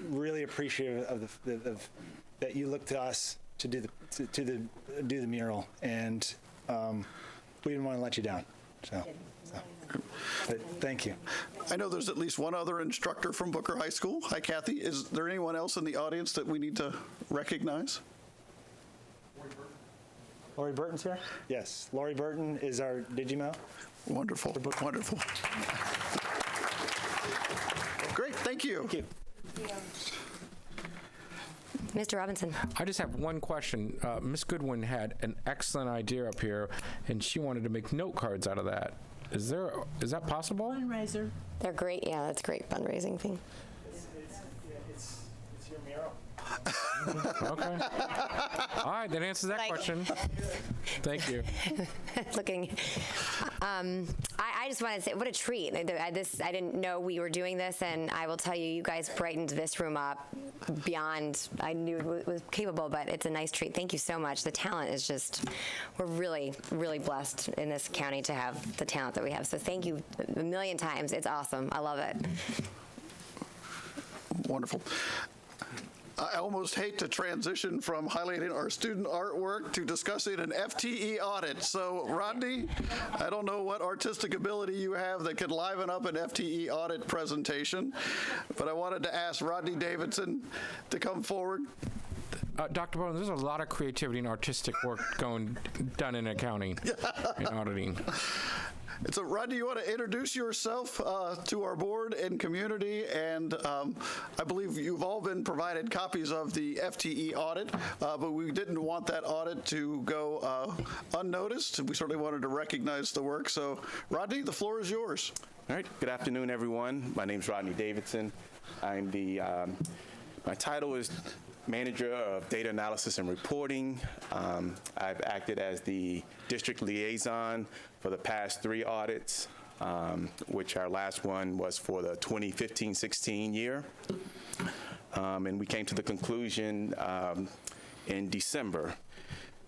really appreciative of that you looked to us to do the mural, and we didn't want to let you down. But thank you. I know there's at least one other instructor from Booker High School. Hi, Kathy. Is there anyone else in the audience that we need to recognize? Lori Burton's here? Yes. Lori Burton is our Digimo. Wonderful. Wonderful. Great. Thank you. Thank you. Mr. Robinson. I just have one question. Ms. Goodwin had an excellent idea up here, and she wanted to make note cards out of that. Is that possible? Fundraiser. They're great. Yeah, that's a great fundraising thing. It's your mural. Okay. All right, that answers that question. Thank you. Looking. I just want to say, what a treat. I didn't know we were doing this, and I will tell you, you guys brightened this room up beyond I knew it was capable, but it's a nice treat. Thank you so much. The talent is just, we're really, really blessed in this county to have the talent that we have. So thank you a million times. It's awesome. I love it. Wonderful. I almost hate to transition from highlighting our student artwork to discussing an FTE audit. So, Rodney, I don't know what artistic ability you have that could liven up an FTE audit presentation, but I wanted to ask Rodney Davidson to come forward. Dr. Bowden, there's a lot of creativity and artistic work done in accounting and auditing. And so, Rodney, you want to introduce yourself to our board and community, and I believe you've all been provided copies of the FTE audit, but we didn't want that audit to go unnoticed. We certainly wanted to recognize the work. So, Rodney, the floor is yours. All right. Good afternoon, everyone. My name is Rodney Davidson. I'm the, my title is Manager of Data Analysis and Reporting. I've acted as the district liaison for the past 3 audits, which our last one was for the 2015-16 year. And we came to the conclusion in December.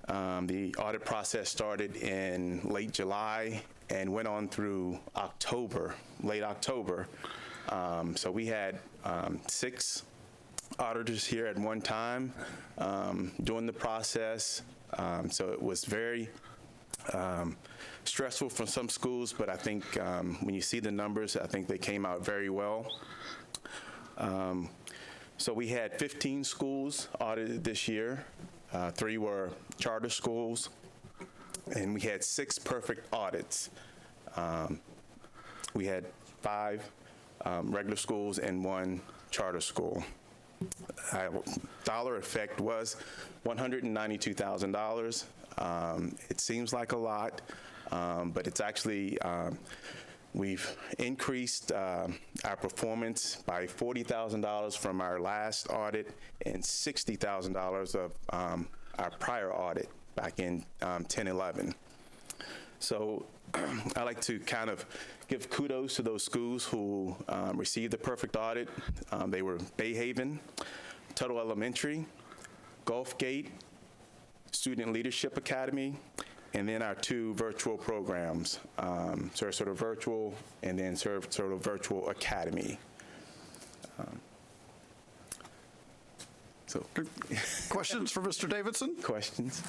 The audit process started in late July and went on through October, late October. So we had 6 auditors here at one time during the process. So it was very stressful for some schools, but I think when you see the numbers, I think they came out very well. So we had 15 schools audited this year. 3 were charter schools, and we had 6 perfect audits. We had 5 regular schools and 1 charter school. Dollar effect was $192,000. It seems like a lot, but it's actually, we've increased our performance by $40,000 from our last audit and $60,000 of our prior audit back in 10-11. So I like to kind of give kudos to those schools who received the perfect audit. They were Bayhaven, Tuttle Elementary, Gulfgate, Student Leadership Academy, and then our 2 virtual programs, Sarasota Virtual and then Sarasota Virtual Academy. Questions for Mr. Davidson? Questions?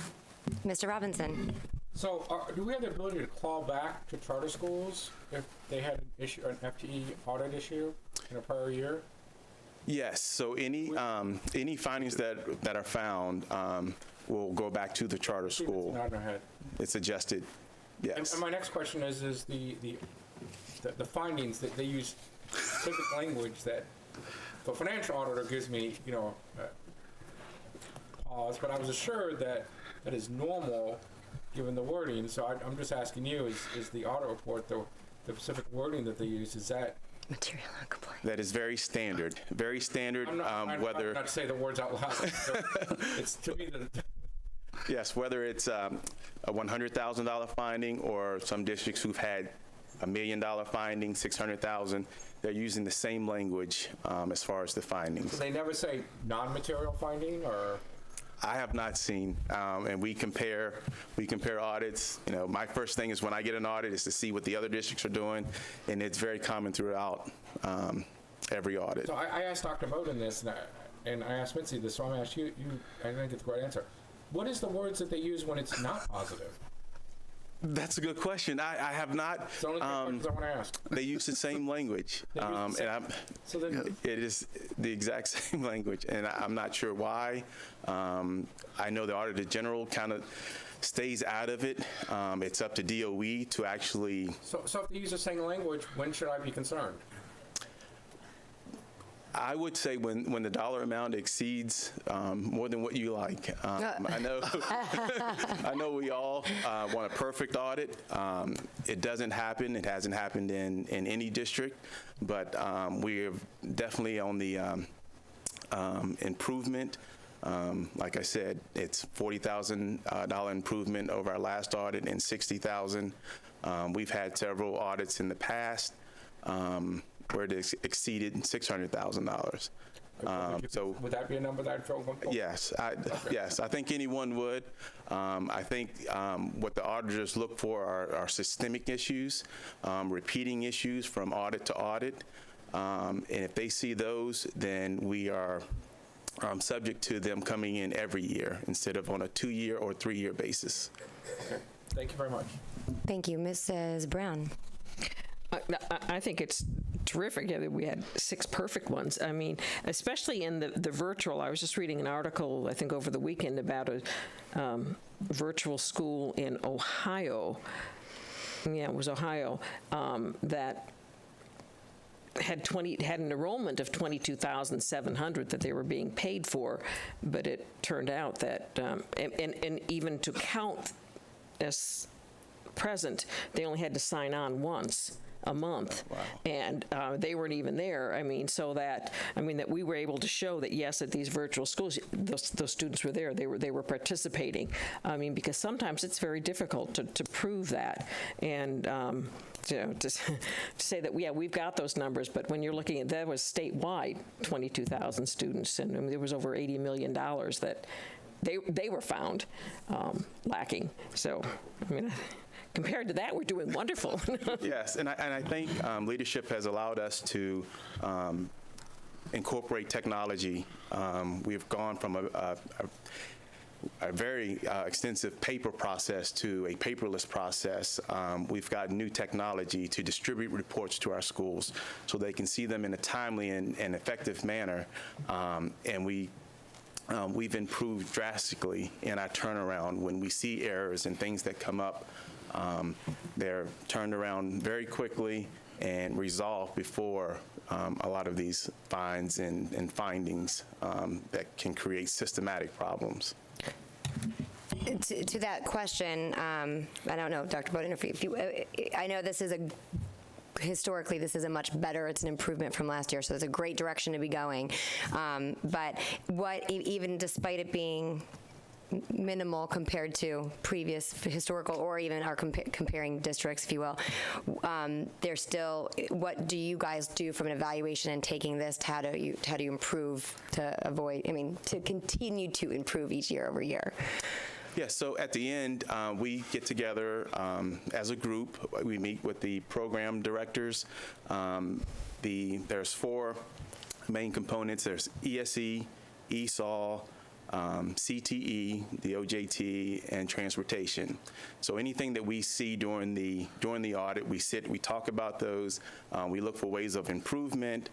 Mr. Robinson. So do we have the ability to claw back to charter schools if they had an FTE audit issue in a prior year? Yes. So any findings that are found will go back to the charter school. It's adjusted. Yes. And my next question is the findings that they use specific language that the financial auditor gives me, pause, but I was assured that that is normal given the wording. So I'm just asking you, is the audit report, the specific wording that they use, is that material non-compliant? That is very standard. Very standard. I'm not to say the words out loud. So it's to me that. Yes, whether it's a $100,000 finding or some districts who've had $1 million finding, $600,000, they're using the same language as far as the findings. So they never say non-material finding, or? I have not seen, and we compare audits. My first thing is when I get an audit is to see what the other districts are doing, and it's very common throughout every audit. So I asked Dr. Bowden this, and I asked Mitzi this, so I'm going to ask you, I didn't get the right answer. What is the words that they use when it's not positive? That's a good question. I have not. It's the only questions I want to ask. They use the same language, it is the exact same language, and I'm not sure why. I know the Auditor General kind of stays out of it. It's up to DOE to actually. So if they use the same language, when should I be concerned? I would say when the dollar amount exceeds more than what you like. I know we all want a perfect audit. It doesn't happen. It hasn't happened in any district, but we're definitely on the improvement. Like I said, it's $40,000 improvement over our last audit and $60,000. We've had several audits in the past where it exceeded $600,000. So would that be a number that I'd feel comfortable? Yes, yes, I think anyone would. I think what the auditors look for are systemic issues, repeating issues from audit to audit, and if they see those, then we are subject to them coming in every year instead of on a 2-year or 3-year basis. Okay. Thank you very much. Thank you. Mrs. Brown. I think it's terrific that we had 6 perfect ones. I mean, especially in the virtual. I was just reading an article, I think, over the weekend about a virtual school in Ohio. Yeah, it was Ohio, that had an enrollment of 22,700 that they were being paid for, but it turned out that, and even to count as present, they only had to sign on once a month. Wow. And they weren't even there. That we were able to show that, yes, at these virtual schools, those students were there. They were participating. Because sometimes it's very difficult to prove that. And to say that, yeah, we've got those numbers, but when you're looking at that, was statewide 22,000 students, and there was over $80 million that they were found lacking. So, compared to that, we're doing wonderful. Yes, and I think leadership has allowed us to incorporate technology. We've gone from a very extensive paper process to a paperless process. We've got new technology to distribute reports to our schools so they can see them in a timely and effective manner, and we've improved drastically in our turnaround. When we see errors and things that come up, they're turned around very quickly and resolved before a lot of these finds and findings that can create systematic problems. To that question, I don't know, Dr. Bowden, if you I know this is historically, this is it's an improvement from last year, so it's a great direction to be going. But even despite it being minimal compared to previous historical, or even our comparing districts, if you will, there's still, what do you guys do from an evaluation and taking this? How do you improve to avoid, to continue to improve each year over year? Yes, so at the end, we get together as a group. We meet with the program directors. There's 4 main components. There's ESE, ESOL, CTE, the OJT, and transportation. So anything that we see during the audit, we talk about those. We look for ways of improvement.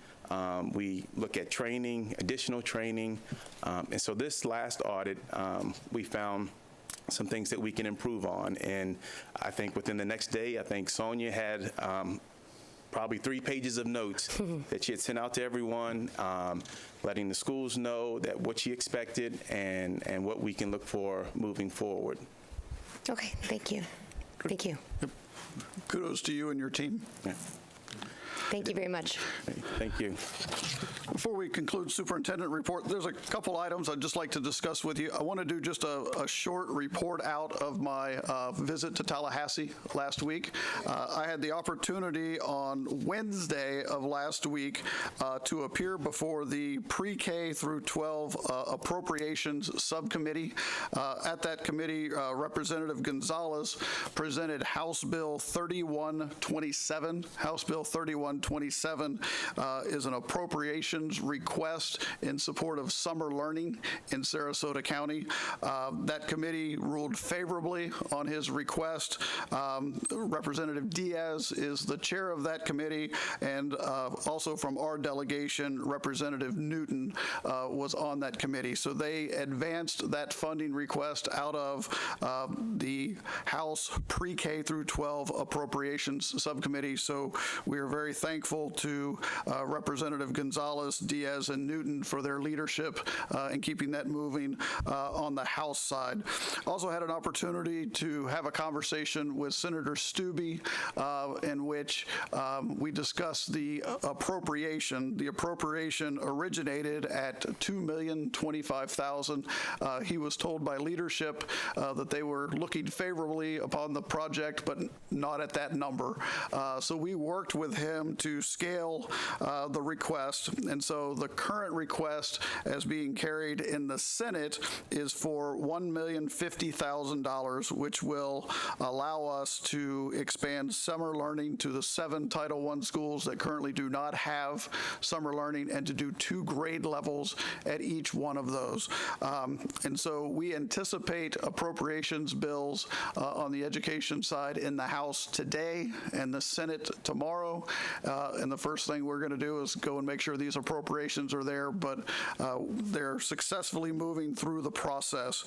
We look at training, additional training. And so this last audit, we found some things that we can improve on. And I think within the next day, I think Sonia had probably 3 pages of notes that she had sent out to everyone, letting the schools know that what she expected and what we can look for moving forward. Okay, thank you. Thank you. Kudos to you and your team. Yeah. Thank you very much. Thank you. Before we conclude superintendent report, there's a couple items I'd just like to discuss with you. I want to do just a short report out of my visit to Tallahassee last week. I had the opportunity on Wednesday of last week to appear before the pre-K through 12 appropriations subcommittee. At that committee, Representative Gonzalez presented House Bill 3127. House Bill 3127 is an appropriations request in support of summer learning in Sarasota County. That committee ruled favorably on his request. Representative Diaz is the chair of that committee, and also from our delegation, Representative Newton was on that committee. So they advanced that funding request out of the House pre-K through 12 appropriations subcommittee. So we are very thankful to Representative Gonzalez, Diaz, and Newton for their leadership in keeping that moving on the House side. Also had an opportunity to have a conversation with Senator Stubbe in which we discussed the appropriation. The appropriation originated at $2,025,000. He was told by leadership that they were looking favorably upon the project, but not at that number. So we worked with him to scale the request, and so the current request as being carried in the Senate is for $1,050,000, which will allow us to expand summer learning to the 7 Title I schools that currently do not have summer learning, and to do 2 grade levels at each one of those. And so we anticipate appropriations bills on the education side in the House today and the Senate tomorrow. And the first thing we're going to do is go and make sure these appropriations are there, but they're successfully moving through the process.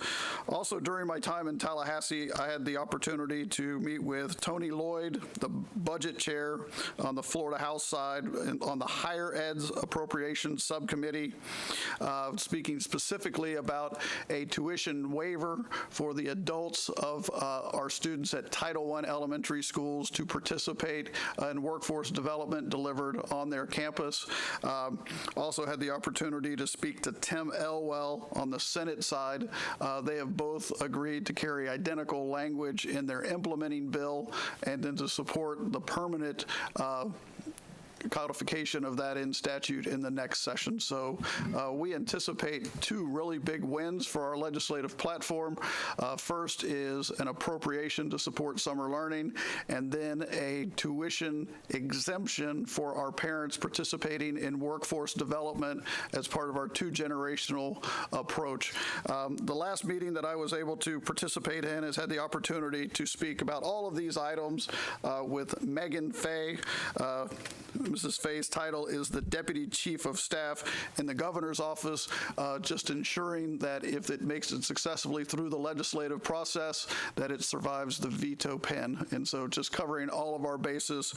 Also, during my time in Tallahassee, I had the opportunity to meet with Tony Lloyd, the budget chair on the Florida House side, on the higher eds appropriations subcommittee, speaking specifically about a tuition waiver for the adults of our students at Title I elementary schools to participate in workforce development delivered on their campus. Also had the opportunity to speak to Tim Elwell on the Senate side. They have both agreed to carry identical language in their implementing bill and then to support the permanent codification of that in statute in the next session. So we anticipate 2 really big wins for our legislative platform. First is an appropriation to support summer learning, and then a tuition exemption for our parents participating in workforce development as part of our 2-generational approach. The last meeting that I was able to participate in has had the opportunity to speak about all of these items with Megan Fay. Mrs. Fay's title is the Deputy Chief of Staff in the Governor's Office, just ensuring that if it makes it successfully through the legislative process, that it survives the veto pen. And so just covering all of our bases.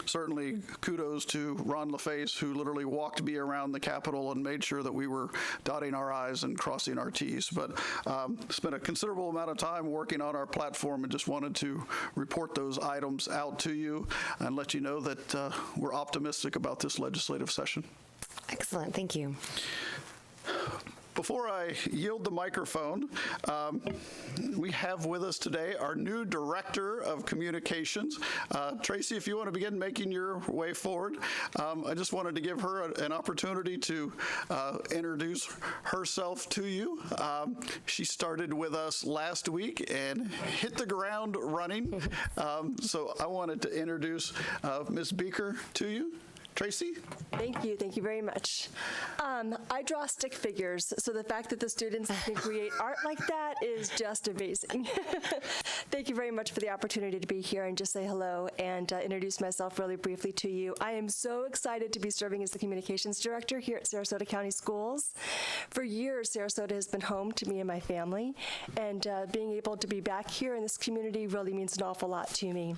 Certainly kudos to Ron LaFace, who literally walked me around the Capitol and made sure that we were dotting our I's and crossing our T's. But spent a considerable amount of time working on our platform, and just wanted to report those items out to you and let you know that we're optimistic about this legislative session. Excellent. Thank you. Before I yield the microphone, we have with us today our new Director of Communications. Tracy, if you want to begin making your way forward, I just wanted to give her an opportunity to introduce herself to you. She started with us last week and hit the ground running. So I wanted to introduce Ms. Beaker to you. Tracy? Thank you very much. I draw stick figures, so the fact that the students can create art like that is just amazing. Thank you very much for the opportunity to be here and just say hello and introduce myself really briefly to you. I am so excited to be serving as the Communications Director here at Sarasota County Schools. For years, Sarasota has been home to me and my family, and being able to be back here in this community really means an awful lot to me.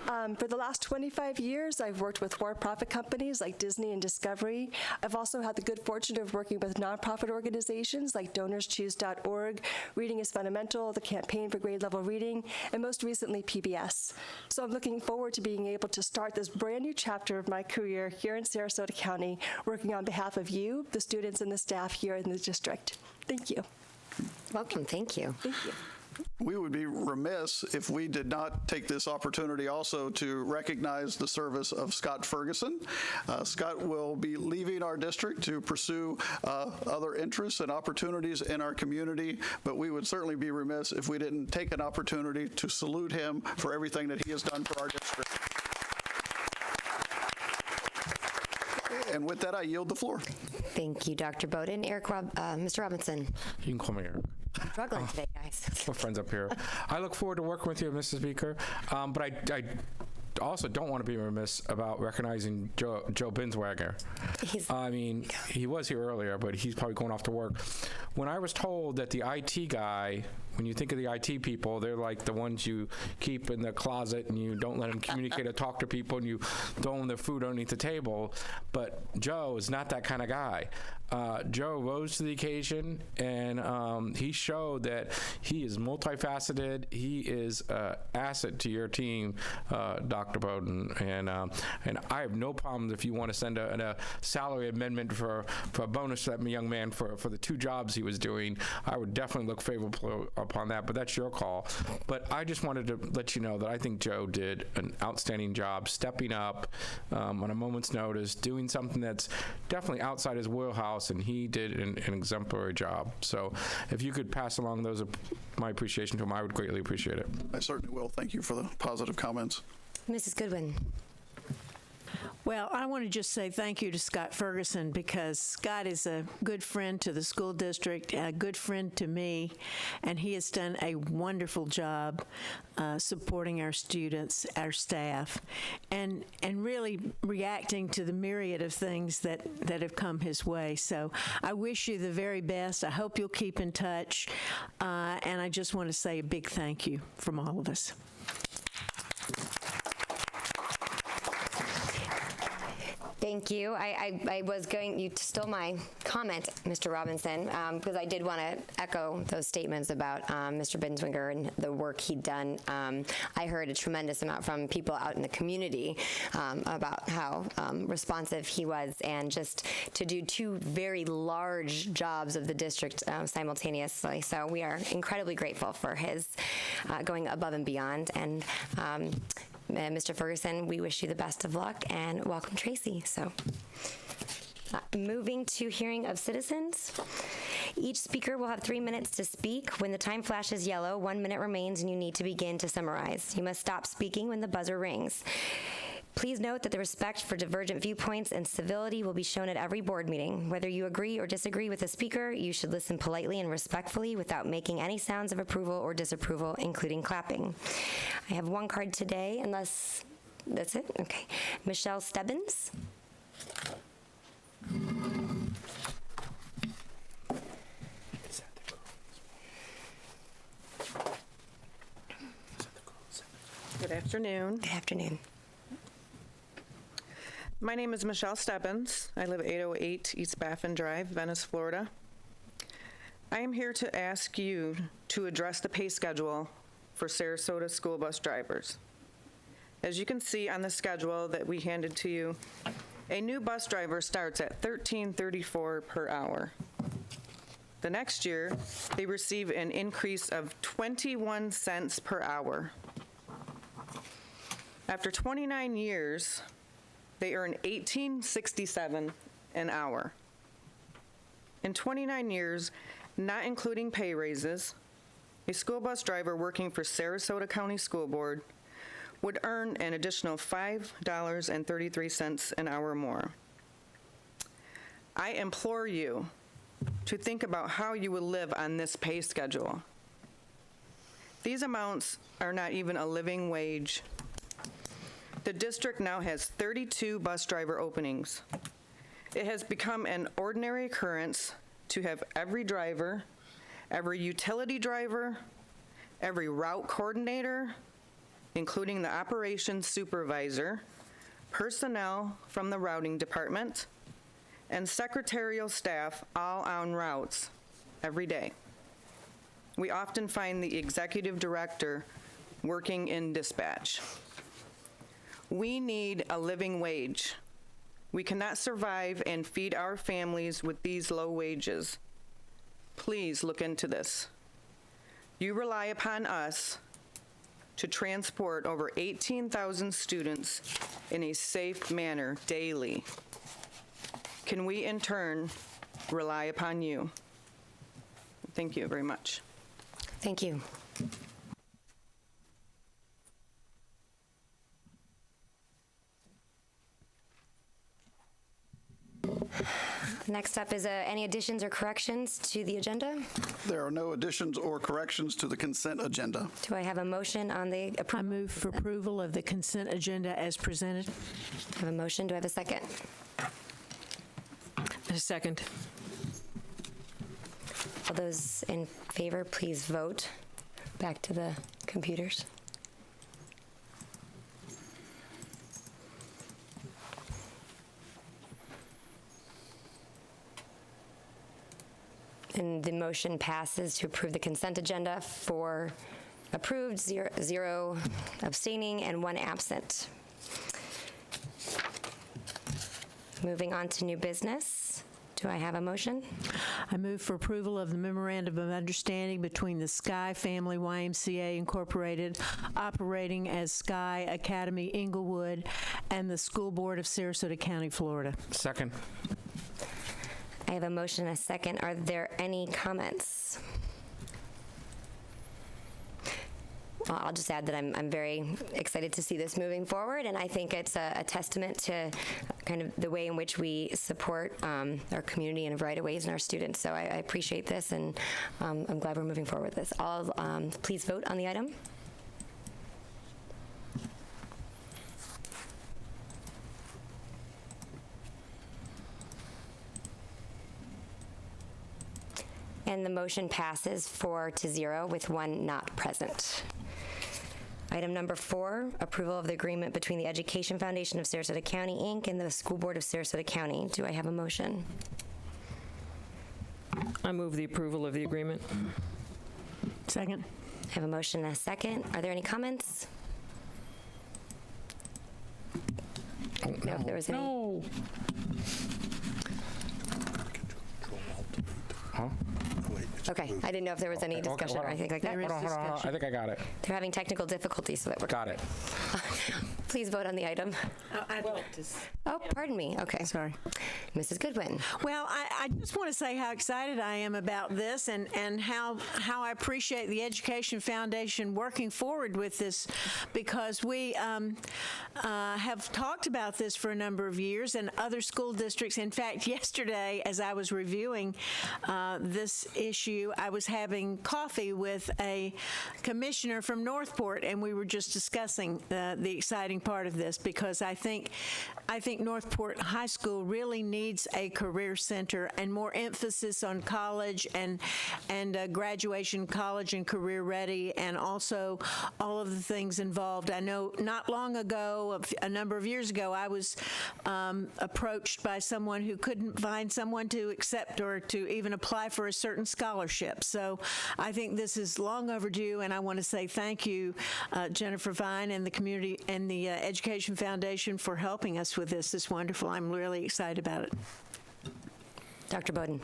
For the last 25 years, I've worked with for-profit companies like Disney and Discovery. I've also had the good fortune of working with nonprofit organizations like DonorsChoose.org, Reading is Fundamental, the Campaign for Grade Level Reading, and most recently PBS. So I'm looking forward to being able to start this brand new chapter of my career here in Sarasota County, working on behalf of you, the students, and the staff here in the district. Thank you. Welcome. Thank you. Thank you. We would be remiss if we did not take this opportunity also to recognize the service of Scott Ferguson. Scott will be leaving our district to pursue other interests and opportunities in our community, but we would certainly be remiss if we didn't take an opportunity to salute him for everything that he has done for our district. And with that, I yield the floor. Thank you, Dr. Bowden. Mr. Robinson. You can call me Eric. I'm struggling today, guys. We're friends up here. I look forward to working with you, Mrs. Speaker. But I also don't want to be remiss about recognizing Joe Binswager. I mean, he was here earlier, but he's probably going off to work. When I was told that the IT guy, when you think of the IT people, they're like the ones you keep in the closet and you don't let them communicate or talk to people and you throw them their food underneath the table. But Joe is not that kind of guy. Joe rose to the occasion, and he showed that he is multifaceted. He is an asset to your team, Dr. Bowden, and I have no problem if you want to send a salary amendment for a bonus to that young man for the 2 jobs he was doing. I would definitely look favorably upon that, but that's your call. But I just wanted to let you know that I think Joe did an outstanding job stepping up on a moment's notice, doing something that's definitely outside his wheelhouse, and he did an exemplary job. So if you could pass along those my appreciation to him, I would greatly appreciate it. I certainly will. Thank you for the positive comments. Mrs. Goodwin. Well, I want to just say thank you to Scott Ferguson, because Scott is a good friend to the school district, a good friend to me, and he has done a wonderful job supporting our students, our staff, and really reacting to the myriad of things that have come his way. So I wish you the very best. I hope you'll keep in touch, and I just want to say a big thank you from all of us. Thank you. I was going, you stole my comment, Mr. Robinson, because I did want to echo those statements about Mr. Binswanger and the work he'd done. I heard a tremendous amount from people out in the community about how responsive he was, and just to do 2 very large jobs of the district simultaneously. So we are incredibly grateful for his going above and beyond. And Mr. Ferguson, we wish you the best of luck, and welcome Tracy. So, moving to hearing of citizens. Each speaker will have 3 minutes to speak. When the time flashes yellow, 1 minute remains and you need to begin to summarize. You must stop speaking when the buzzer rings. Please note that the respect for divergent viewpoints and civility will be shown at every board meeting. Whether you agree or disagree with the speaker, you should listen politely and respectfully without making any sounds of approval or disapproval, including clapping. I have 1 card today, unless that's it? Okay. Michelle Stebbins. Good afternoon. Good afternoon. My name is Michelle Stebbins. I live at 808 East Baffin Drive, Venice, Florida. I am here to ask you to address the pay schedule for Sarasota school bus drivers. As you can see on the schedule that we handed to you, a new bus driver starts at $13.34 per hour. The next year, they receive an increase of 21 cents per hour. After 29 years, they earn $18.67 an hour. In 29 years, not including pay raises, a school bus driver working for Sarasota County School Board would earn an additional $5.33 an hour more. I implore you to think about how you will live on this pay schedule. These amounts are not even a living wage. The district now has 32 bus driver openings. It has become an ordinary occurrence to have every driver, every utility driver, every route coordinator, including the operations supervisor, personnel from the routing department, and secretarial staff all on routes every day. We often find the executive director working in dispatch. We need a living wage. We cannot survive and feed our families with these low wages. Please look into this. You rely upon us to transport over 18,000 students in a safe manner daily. Can we, in turn, rely upon you? Thank you very much. Thank you. Next up is any additions or corrections to the agenda? There are no additions or corrections to the consent agenda. Do I have a motion on the I move for approval of the consent agenda as presented. I have a motion. Do I have a second? A second. All those in favor, please vote. Back to the computers. And the motion passes to approve the consent agenda. 4 approved, 0 abstaining, and 1 absent. Moving on to new business. Do I have a motion? I move for approval of the memorandum of understanding between the Sky Family YMCA Incorporated, operating as Sky Academy Inglewood, and the School Board of Sarasota County, Florida. Second. I have a motion and a second. Are there any comments? Well, I'll just add that I'm very excited to see this moving forward, and I think it's a testament to kind of the way in which we support our community in a variety of ways and our students. So I appreciate this, and I'm glad we're moving forward with this. All please vote on the item. And the motion passes 4-0 with 1 not present. Item number 4, approval of the agreement between the Education Foundation of Sarasota County, Inc. and the School Board of Sarasota County. Do I have a motion? I move the approval of the agreement. Second. I have a motion and a second. Are there any comments? I don't know if there was any. No. Huh? Okay, I didn't know if there was any discussion or anything like that. Hold on. I think I got it. They're having technical difficulties, so that we're... Got it. Please vote on the item. I'd like to... Oh, pardon me. Okay. Sorry. Mrs. Goodwin. Well, I just want to say how excited I am about this and how I appreciate the Education Foundation working forward with this, because we have talked about this for a number of years, and other school districts. In fact, yesterday, as I was reviewing this issue, I was having coffee with a commissioner from Northport, and we were just discussing the exciting part of this, because I think Northport High School really needs a career center and more emphasis on college and graduation, college and career ready, and also all of the things involved. I know not long ago, a number of years ago, I was approached by someone who couldn't find someone to accept or to even apply for a certain scholarship. So I think this is long overdue, and I want to say thank you, Jennifer Vine and the community and the Education Foundation for helping us with this. It's wonderful. I'm really excited about it. Dr. Bowden.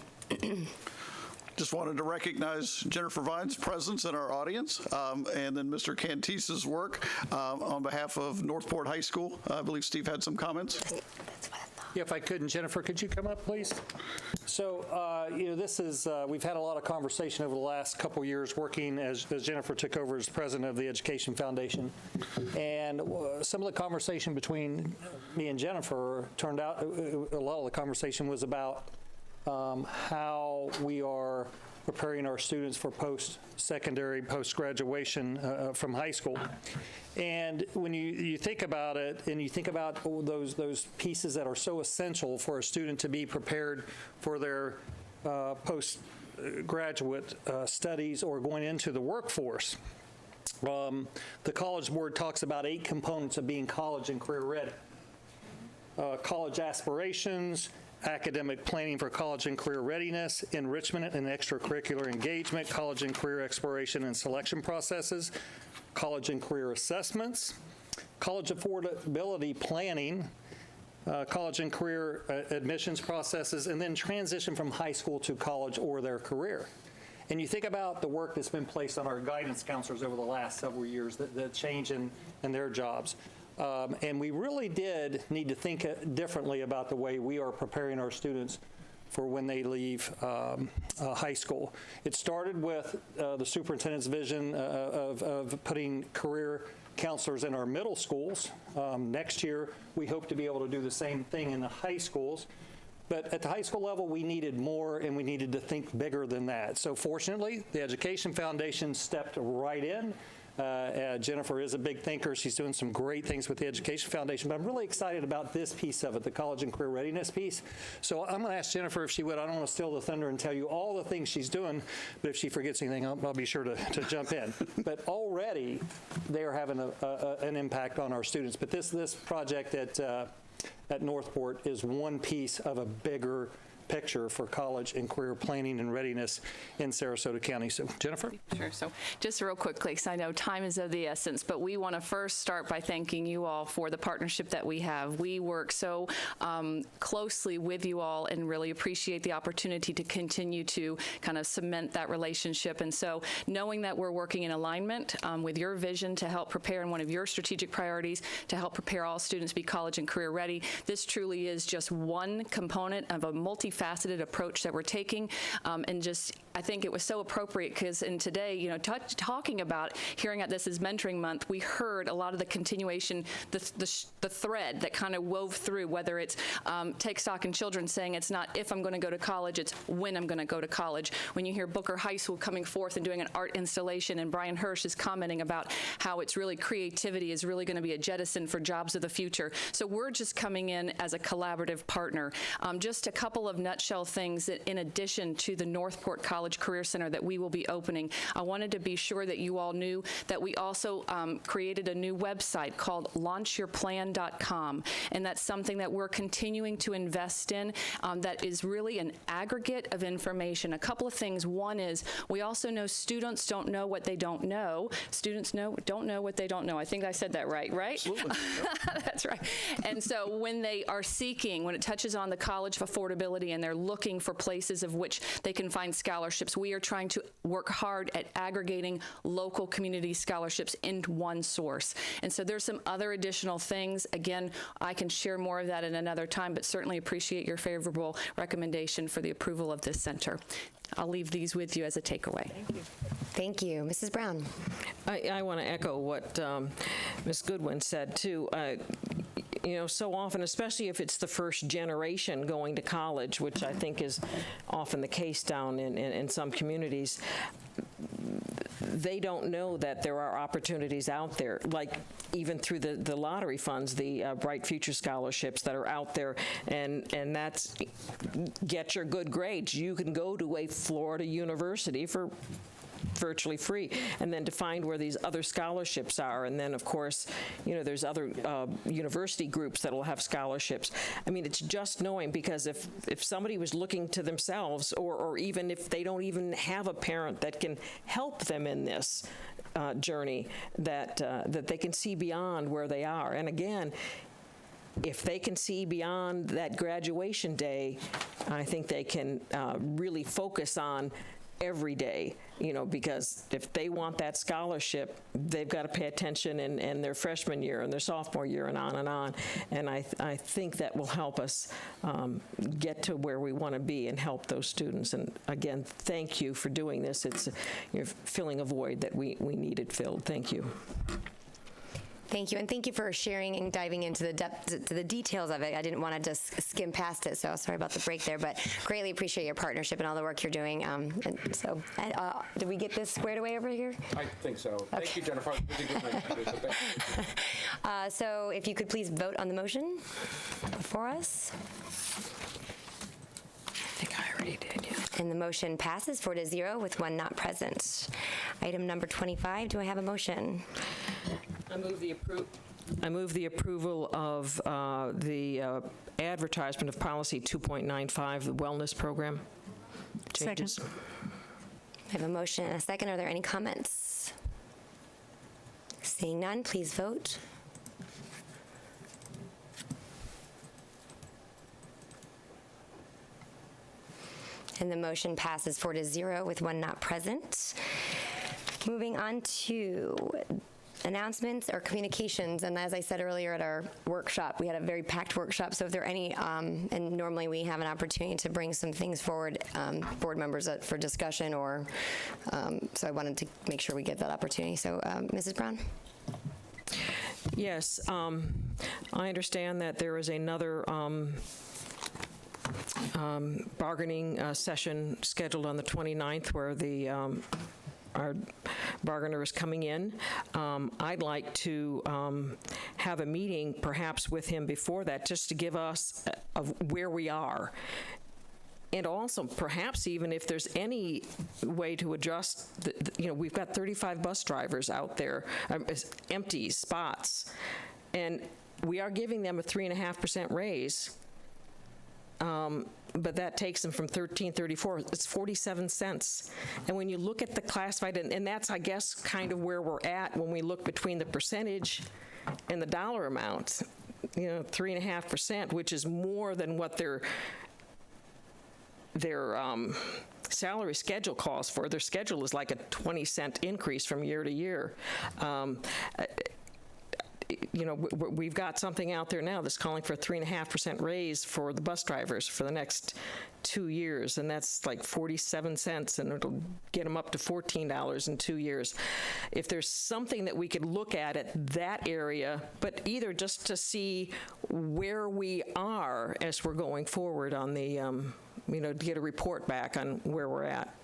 Just wanted to recognize Jennifer Vine's presence in our audience, and then Mr. Cantise's work on behalf of Northport High School. I believe Steve had some comments. That's what I thought. Yeah, if I could, and Jennifer, could you come up, please? So, this is, we've had a lot of conversation over the last couple years working as Jennifer took over as president of the Education Foundation. And some of the conversation between me and Jennifer turned out, a lot of the conversation was about how we are preparing our students for post-secondary, post-graduation from high school. And when you think about it, and you think about those pieces that are so essential for a student to be prepared for their postgraduate studies or going into the workforce, the College Board talks about 8 components of being college and career ready. College aspirations, academic planning for college and career readiness, enrichment and extracurricular engagement, college and career exploration and selection processes, college and career assessments, college affordability planning, college and career admissions processes, and then transition from high school to college or their career. And you think about the work that's been placed on our guidance counselors over the last several years, the change in their jobs. And we really did need to think differently about the way we are preparing our students for when they leave high school. It started with the superintendent's vision of putting career counselors in our middle schools. Next year, we hope to be able to do the same thing in the high schools. But at the high school level, we needed more, and we needed to think bigger than that. So fortunately, the Education Foundation stepped right in. Jennifer is a big thinker. She's doing some great things with the Education Foundation, but I'm really excited about this piece of it, the college and career readiness piece. So I'm going to ask Jennifer if she would. I don't want to steal the thunder and tell you all the things she's doing, but if she forgets anything, I'll be sure to jump in. But already they are having an impact on our students. But this project at Northport is one piece of a bigger picture for college and career planning and readiness in Sarasota County. So, Jennifer? Sure. So just real quickly, because I know time is of the essence, but we want to first start by thanking you all for the partnership that we have. We work so closely with you all and really appreciate the opportunity to continue to kind of cement that relationship. And so knowing that we're working in alignment with your vision to help prepare in one of your strategic priorities to help prepare all students to be college and career ready, this truly is just one component of a multifaceted approach that we're taking, and just I think it was so appropriate because in today, talking about hearing at this is Mentoring Month, we heard a lot of the continuation, the thread that kind of wove through, whether it's Take Stock in Children saying it's not if I'm going to go to college, it's when I'm going to go to college. When you hear Booker High School coming forth and doing an art installation, and Brian Hirsch is commenting about how it's really creativity is really going to be a jettison for jobs of the future. So we're just coming in as a collaborative partner. Just a couple of nutshell things that in addition to the Northport College Career Center that we will be opening, I wanted to be sure that you all knew that we also created a new website called launchyourplan.com, and that's something that we're continuing to invest in that is really an aggregate of information. A couple of things. One is we also know students don't know what they don't know. Students don't know what they don't know. I think I said that right? Absolutely. That's right. And so when they are seeking, when it touches on the college affordability and they're looking for places of which they can find scholarships, we are trying to work hard at aggregating local community scholarships into one source. And so there's some other additional things. Again, I can share more of that in another time, but certainly appreciate your favorable recommendation for the approval of this center. I'll leave these with you as a takeaway. Thank you. Thank you. Mrs. Brown. I want to echo what Ms. Goodwin said, too. So often, especially if it's the first generation going to college, which I think is often the case down in some communities, they don't know that there are opportunities out there, like even through the lottery funds, the Bright Future scholarships that are out there, and that's get your good grades. You can go to a Florida university for virtually free, and then to find where these other scholarships are. And then, of course, there's other university groups that will have scholarships. I mean, it's just knowing, because if somebody was looking to themselves, or even if they don't even have a parent that can help them in this journey, that they can see beyond where they are. And again, if they can see beyond that graduation day, I think they can really focus on every day, because if they want that scholarship, they've got to pay attention in their freshman year and their sophomore year and on and on. And I think that will help us get to where we want to be and help those students. And again, thank you for doing this. You're filling a void that we needed filled. Thank you. Thank you, and thank you for sharing and diving into the details of it. I didn't want to just skim past it, so sorry about the break there, but greatly appreciate your partnership and all the work you're doing. Did we get this squared away over here? I think so. Okay. Thank you, Jennifer. So if you could please vote on the motion before us. I think I already did, yeah. And the motion passes 4-0 with one not present. Item number 25, do I have a motion? I move the approval of the advertisement of policy 2.95, the wellness program changes. Second. I have a motion and a second. Are there any comments? Seeing none, please vote. And the motion passes 4-0 with one not present. Moving on to announcements or communications, and as I said earlier at our workshop, we had a very packed workshop, so if there are any, and normally we have an opportunity to bring some things forward, board members for discussion, or, so I wanted to make sure we get that opportunity. So, Mrs. Brown? Yes, I understand that there is another bargaining session scheduled on the 29th where our bargainer is coming in. I'd like to have a meeting perhaps with him before that, just to give us of where we are. And also, perhaps even if there's any way to adjust, we've got 35 bus drivers out there, empty spots, and we are giving them a 3.5% raise. But that takes them from $13.34. It's 47 cents. And when you look at the classified, and that's, I guess, kind of where we're at when we look between the percentage and the dollar amount, 3.5%, which is more than what their salary schedule calls for. Their schedule is like a 20-cent increase from year to year. We've got something out there now that's calling for a 3.5% raise for the bus drivers for the next 2 years, and that's like 47 cents, and it'll get them up to $14 in 2 years. If there's something that we could look at that area, but either just to see where we are as we're going forward on the, to get a report back on where we're at.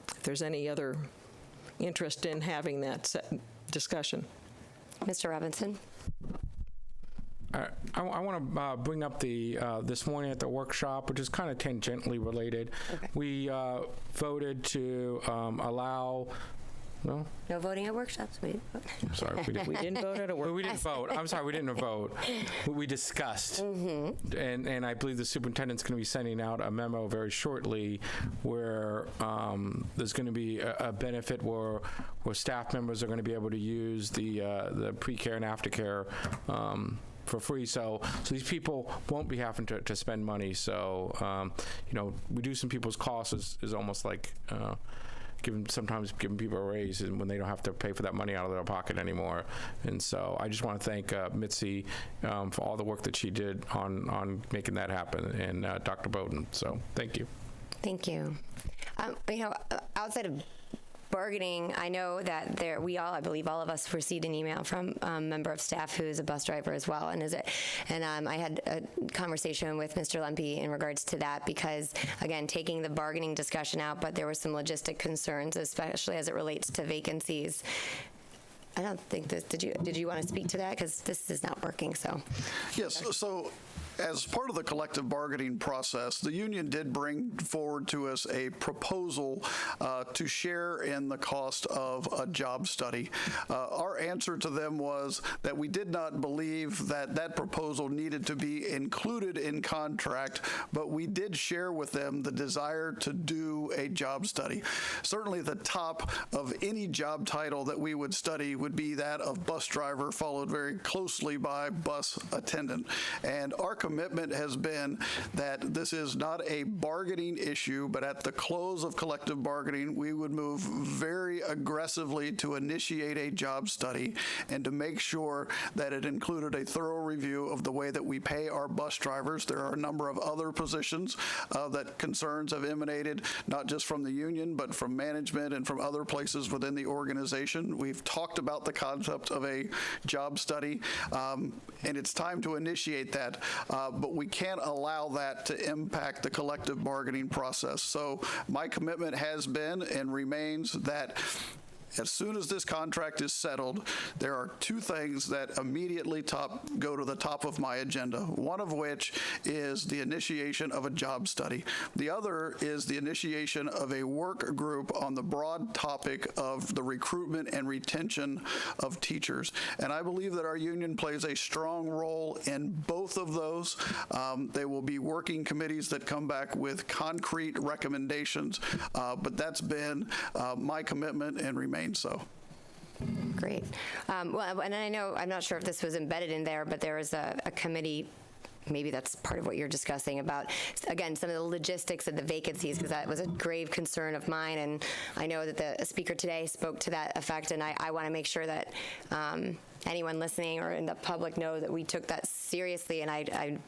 If there's any other interest in having that discussion. Mr. Robinson. I want to bring up this morning at the workshop, which is kind of tangentially related. Okay. We voted to allow. No voting at workshops. We didn't vote. Sorry, we didn't vote at a workshop. We didn't vote. I'm sorry, we didn't vote. We discussed, and I believe the superintendent's going to be sending out a memo very shortly where there's going to be a benefit where staff members are going to be able to use the pre-care and aftercare for free. So these people won't be having to spend money. So reducing people's costs is almost like. Sometimes giving people a raise and when they don't have to pay for that money out of their pocket anymore. And so I just want to thank Mitzi for all the work that she did on making that happen, and Dr. Bowden. So thank you. Thank you. Outside of bargaining, I know that I believe all of us received an email from a member of staff who is a bus driver as well. And I had a conversation with Mr. Lempe in regards to that because, again, taking the bargaining discussion out, but there were some logistic concerns, especially as it relates to vacancies. I don't think this, did you want to speak to that? Because this is not working, so. Yes, so as part of the collective bargaining process, the union did bring forward to us a proposal to share in the cost of a job study. Our answer to them was that we did not believe that proposal needed to be included in contract, but we did share with them the desire to do a job study. Certainly the top of any job title that we would study would be that of bus driver, followed very closely by bus attendant. And our commitment has been that this is not a bargaining issue, but at the close of collective bargaining, we would move very aggressively to initiate a job study and to make sure that it included a thorough review of the way that we pay our bus drivers. There are a number of other positions that concerns have emanated, not just from the union, but from management and from other places within the organization. We've talked about the concept of a job study, and it's time to initiate that, but we can't allow that to impact the collective bargaining process. So my commitment has been and remains that as soon as this contract is settled, there are two things that immediately go to the top of my agenda, one of which is the initiation of a job study. The other is the initiation of a work group on the broad topic of the recruitment and retention of teachers. And I believe that our union plays a strong role in both of those. They will be working committees that come back with concrete recommendations, but that's been my commitment and remains so. Great. Well, and I know, I'm not sure if this was embedded in there, but there is a committee, maybe that's part of what you're discussing about, again, some of the logistics of the vacancies, because that was a grave concern of mine, and I know that the speaker today spoke to that effect, and I want to make sure that anyone listening or in the public know that we took that seriously, and I